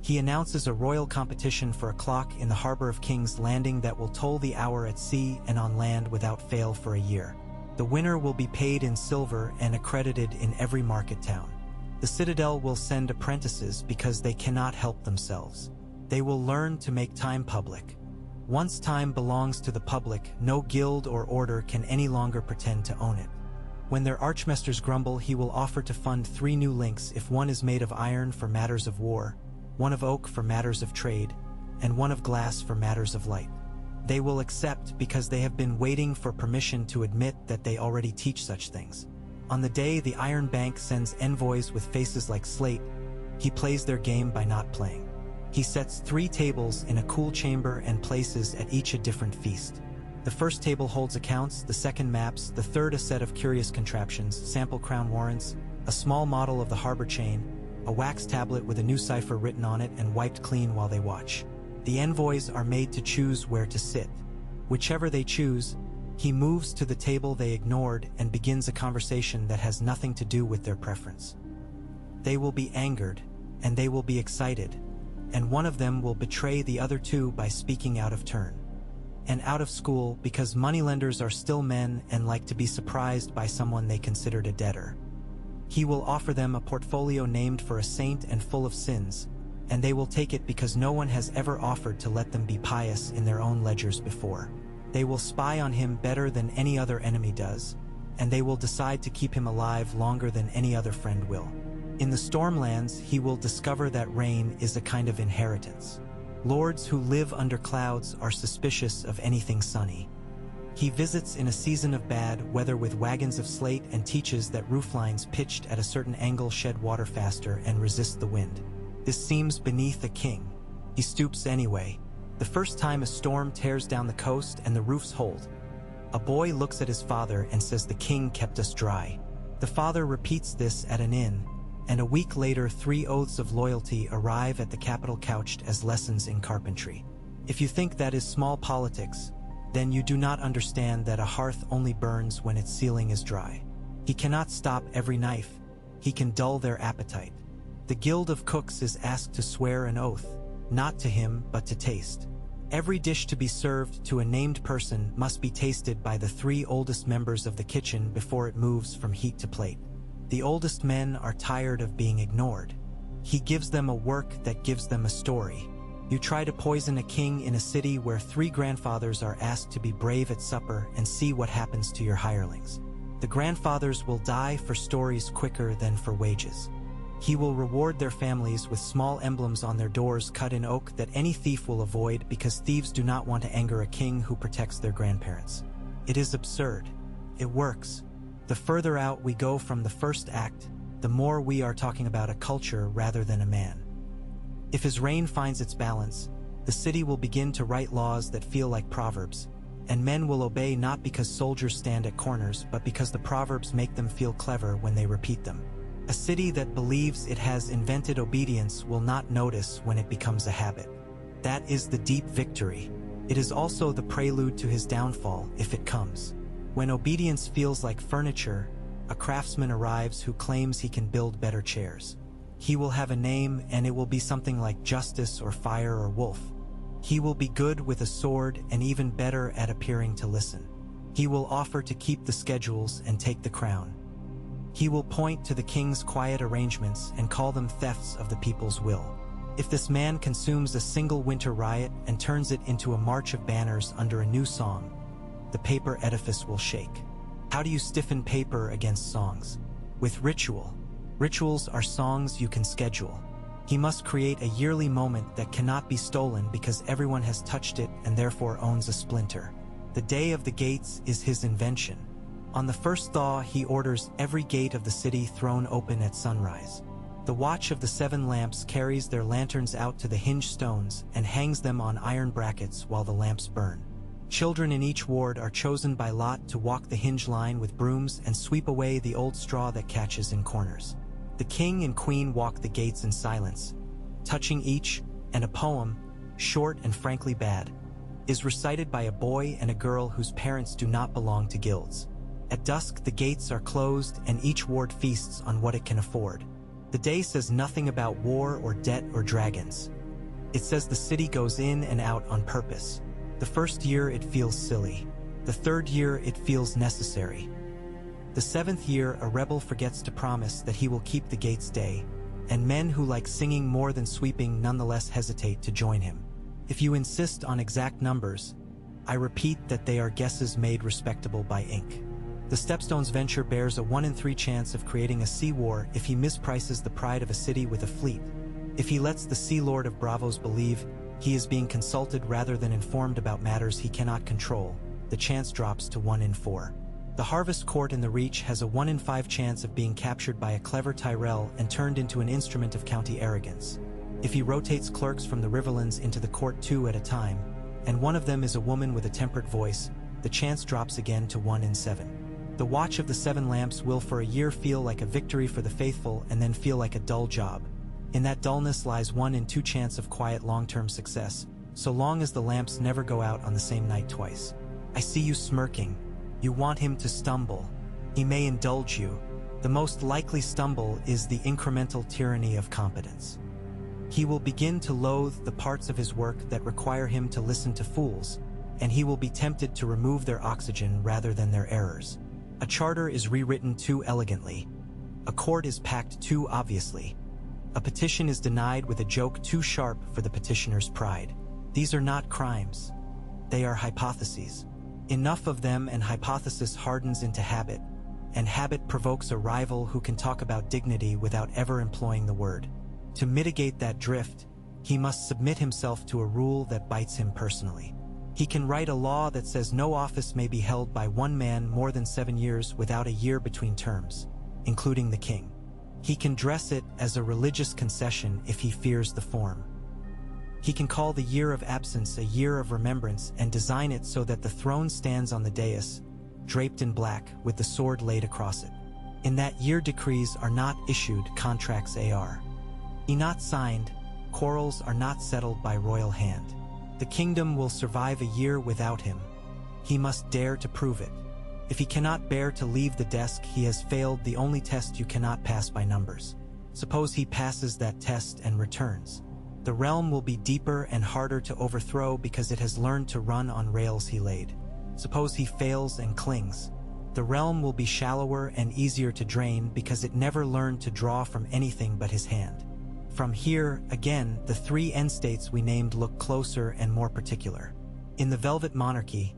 He announces a royal competition for a clock in the harbor of King's Landing that will toll the hour at sea and on land without fail for a year. The winner will be paid in silver and accredited in every market town. The Citadel will send apprentices because they cannot help themselves. They will learn to make time public. Once time belongs to the public, no guild or order can any longer pretend to own it. When their archmasters grumble, he will offer to fund 3 new links if one is made of iron for matters of war, one of oak for matters of trade, and one of glass for matters of light. They will accept because they have been waiting for permission to admit that they already teach such things. On the day the Iron Bank sends envoys with faces like slate, he plays their game by not playing. He sets 3 tables in a cool chamber and places at each a different feast. The first table holds accounts, the second maps, the third a set of curious contraptions, sample crown warrants, a small model of the harbor chain, a wax tablet with a new cipher written on it and wiped clean while they watch. The envoys are made to choose where to sit. Whichever they choose, he moves to the table they ignored and begins a conversation that has nothing to do with their preference. They will be angered, and they will be excited, and one of them will betray the other 2 by speaking out of turn. And out of school because moneylenders are still men and like to be surprised by someone they considered a debtor. He will offer them a portfolio named for a saint and full of sins, and they will take it because no one has ever offered to let them be pious in their own ledgers before. They will spy on him better than any other enemy does, and they will decide to keep him alive longer than any other friend will. In the Stormlands, he will discover that rain is a kind of inheritance. Lords who live under clouds are suspicious of anything sunny. He visits in a season of bad weather with wagons of slate and teaches that rooflines pitched at a certain angle shed water faster and resist the wind. This seems beneath a king. He stoops anyway. The first time a storm tears down the coast and the roofs hold. A boy looks at his father and says the king kept us dry. The father repeats this at an inn, and a week later 3 oaths of loyalty arrive at the capital couched as lessons in carpentry. If you think that is small politics, then you do not understand that a hearth only burns when its ceiling is dry. He cannot stop every knife. He can dull their appetite. The Guild of Cooks is asked to swear an oath, not to him but to taste. Every dish to be served to a named person must be tasted by the 3 oldest members of the kitchen before it moves from heat to plate. The oldest men are tired of being ignored. He gives them a work that gives them a story. You try to poison a king in a city where 3 grandfathers are asked to be brave at supper and see what happens to your hirelings. The grandfathers will die for stories quicker than for wages. He will reward their families with small emblems on their doors cut in oak that any thief will avoid because thieves do not want to anger a king who protects their grandparents. It is absurd. It works. The further out we go from the first act, the more we are talking about a culture rather than a man. If his reign finds its balance, the city will begin to write laws that feel like proverbs, and men will obey not because soldiers stand at corners but because the proverbs make them feel clever when they repeat them. A city that believes it has invented obedience will not notice when it becomes a habit. That is the deep victory. It is also the prelude to his downfall if it comes. When obedience feels like furniture, a craftsman arrives who claims he can build better chairs. He will have a name and it will be something like Justice or Fire or Wolf. He will be good with a sword and even better at appearing to listen. He will offer to keep the schedules and take the crown. He will point to the king's quiet arrangements and call them thefts of the people's will. If this man consumes a single winter riot and turns it into a march of banners under a new song, the paper edifice will shake. How do you stiffen paper against songs? With ritual. Rituals are songs you can schedule. He must create a yearly moment that cannot be stolen because everyone has touched it and therefore owns a splinter. The Day of the Gates is his invention. On the first thaw, he orders every gate of the city thrown open at sunrise. The Watch of the 7 Lamps carries their lanterns out to the hinged stones and hangs them on iron brackets while the lamps burn. Children in each ward are chosen by lot to walk the hinge line with brooms and sweep away the old straw that catches in corners. The king and queen walk the gates in silence, touching each, and a poem, short and frankly bad, is recited by a boy and a girl whose parents do not belong to guilds. At dusk, the gates are closed and each ward feasts on what it can afford. The day says nothing about war or debt or dragons. It says the city goes in and out on purpose. The first year it feels silly. The 3rd year it feels necessary. The 7th year a rebel forgets to promise that he will keep the gates day, and men who like singing more than sweeping nonetheless hesitate to join him. If you insist on exact numbers, I repeat that they are guesses made respectable by ink. The Stepstones venture bears a 1 in 3 chance of creating a sea war if he misprices the pride of a city with a fleet. If he lets the Sea Lord of Bravos believe he is being consulted rather than informed about matters he cannot control, the chance drops to 1 in 4. The harvest court in the Reach has a 1 in 5 chance of being captured by a clever Tyrell and turned into an instrument of county arrogance. If he rotates clerks from the Riverlands into the court 2 at a time, and one of them is a woman with a tempered voice, the chance drops again to 1 in 7. The watch of the 7 lamps will for a year feel like a victory for the faithful and then feel like a dull job. In that dullness lies 1 in 2 chance of quiet long-term success, so long as the lamps never go out on the same night twice. I see you smirking. You want him to stumble. He may indulge you. The most likely stumble is the incremental tyranny of competence. He will begin to loathe the parts of his work that require him to listen to fools, and he will be tempted to remove their oxygen rather than their errors. A charter is rewritten too elegantly. A court is packed too obviously. A petition is denied with a joke too sharp for the petitioner's pride. These are not crimes. They are hypotheses. Enough of them and hypothesis hardens into habit, and habit provokes a rival who can talk about dignity without ever employing the word. To mitigate that drift, he must submit himself to a rule that bites him personally. He can write a law that says no office may be held by one man more than 7 years without a year between terms, including the king. He can dress it as a religious concession if he fears the form. He can call the year of absence a year of remembrance and design it so that the throne stands on the dais, draped in black, with the sword laid across it. In that year decrees are not issued, contracts are not signed, quarrels are not settled by royal hand. The kingdom will survive a year without him. He must dare to prove it. If he cannot bear to leave the desk, he has failed the only test you cannot pass by numbers. Suppose he passes that test and returns. The realm will be deeper and harder to overthrow because it has learned to run on rails he laid. Suppose he fails and clings. The realm will be shallower and easier to drain because it never learned to draw from anything but his hand. From here, again, the 3 end states we named look closer and more particular. In the Velvet Monarchy,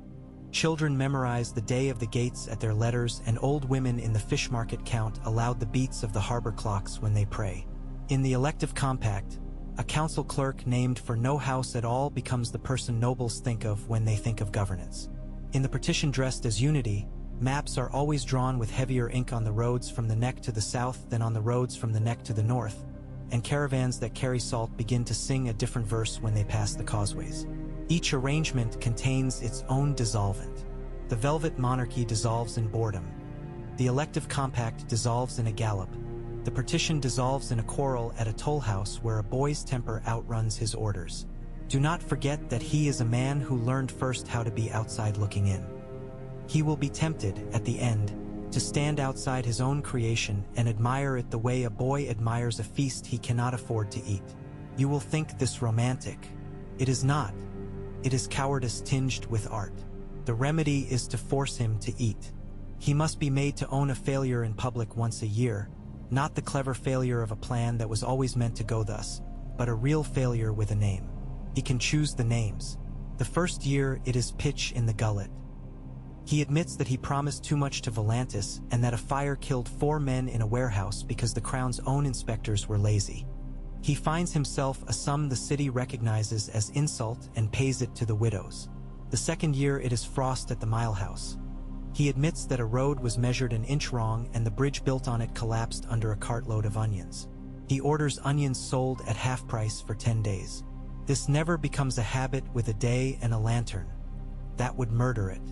children memorized the day of the gates at their letters, and old women in the fish market count aloud the beats of the harbor clocks when they pray. In the Elective Compact, a council clerk named for no house at all becomes the person nobles think of when they think of governance. In the partition dressed as unity, maps are always drawn with heavier ink on the roads from the neck to the south than on the roads from the neck to the north, and caravans that carry salt begin to sing a different verse when they pass the causeways. Each arrangement contains its own dissolvent. The Velvet Monarchy dissolves in boredom. The Elective Compact dissolves in a gallop. The partition dissolves in a quarrel at a toll house where a boy's temper outruns his orders. Do not forget that he is a man who learned first how to be outside looking in. He will be tempted, at the end, to stand outside his own creation and admire it the way a boy admires a feast he cannot afford to eat. You will think this romantic. It is not. It is cowardice tinged with art. The remedy is to force him to eat. He must be made to own a failure in public once a year, not the clever failure of a plan that was always meant to go thus, but a real failure with a name. He can choose the names. The first year it is pitch in the gullet. He admits that he promised too much to Volantis and that a fire killed 4 men in a warehouse because the crown's own inspectors were lazy. He finds himself a sum the city recognizes as insult and pays it to the widows. The second year it is frost at the Mile House. He admits that a road was measured an inch wrong and the bridge built on it collapsed under a cartload of onions. He orders onions sold at half price for 10 days. This never becomes a habit with a day and a lantern. That would murder it.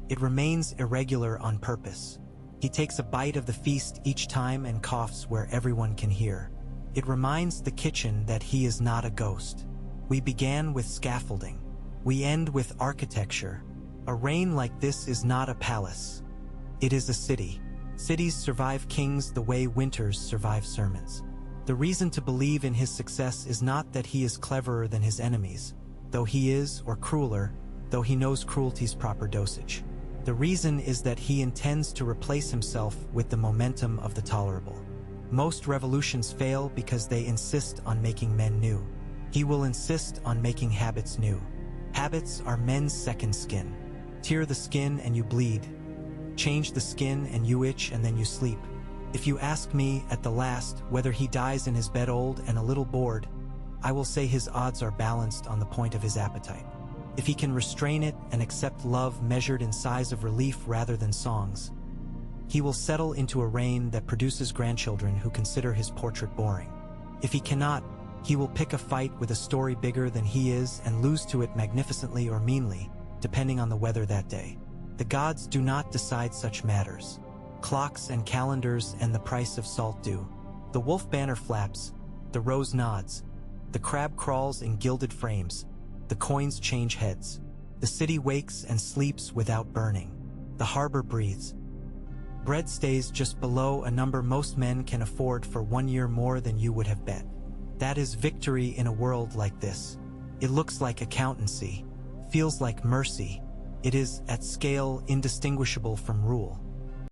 It remains irregular on purpose. He takes a bite of the feast each time and coughs where everyone can hear. It reminds the kitchen that he is not a ghost. We began with scaffolding. We end with architecture. A reign like this is not a palace. It is a city. Cities survive kings the way winters survive sermons. The reason to believe in his success is not that he is cleverer than his enemies, though he is, or crueler, though he knows cruelty's proper dosage. The reason is that he intends to replace himself with the momentum of the tolerable. Most revolutions fail because they insist on making men new. He will insist on making habits new. Habits are men's second skin. Tear the skin and you bleed. Change the skin and you itch and then you sleep. If you ask me, at the last, whether he dies in his bed old and a little bored, I will say his odds are balanced on the point of his appetite. If he can restrain it and accept love measured in size of relief rather than songs, he will settle into a reign that produces grandchildren who consider his portrait boring. If he cannot, he will pick a fight with a story bigger than he is and lose to it magnificently or meanly, depending on the weather that day. The gods do not decide such matters. Clocks and calendars and the price of salt do. The wolf banner flaps, the rose nods, the crab crawls in gilded frames, the coins change heads. The city wakes and sleeps without burning. The harbor breathes. Bread stays just below a number most men can afford for 1 year more than you would have bet. That is victory in a world like this. It looks like accountancy, feels like mercy. It is, at scale, indistinguishable from rule.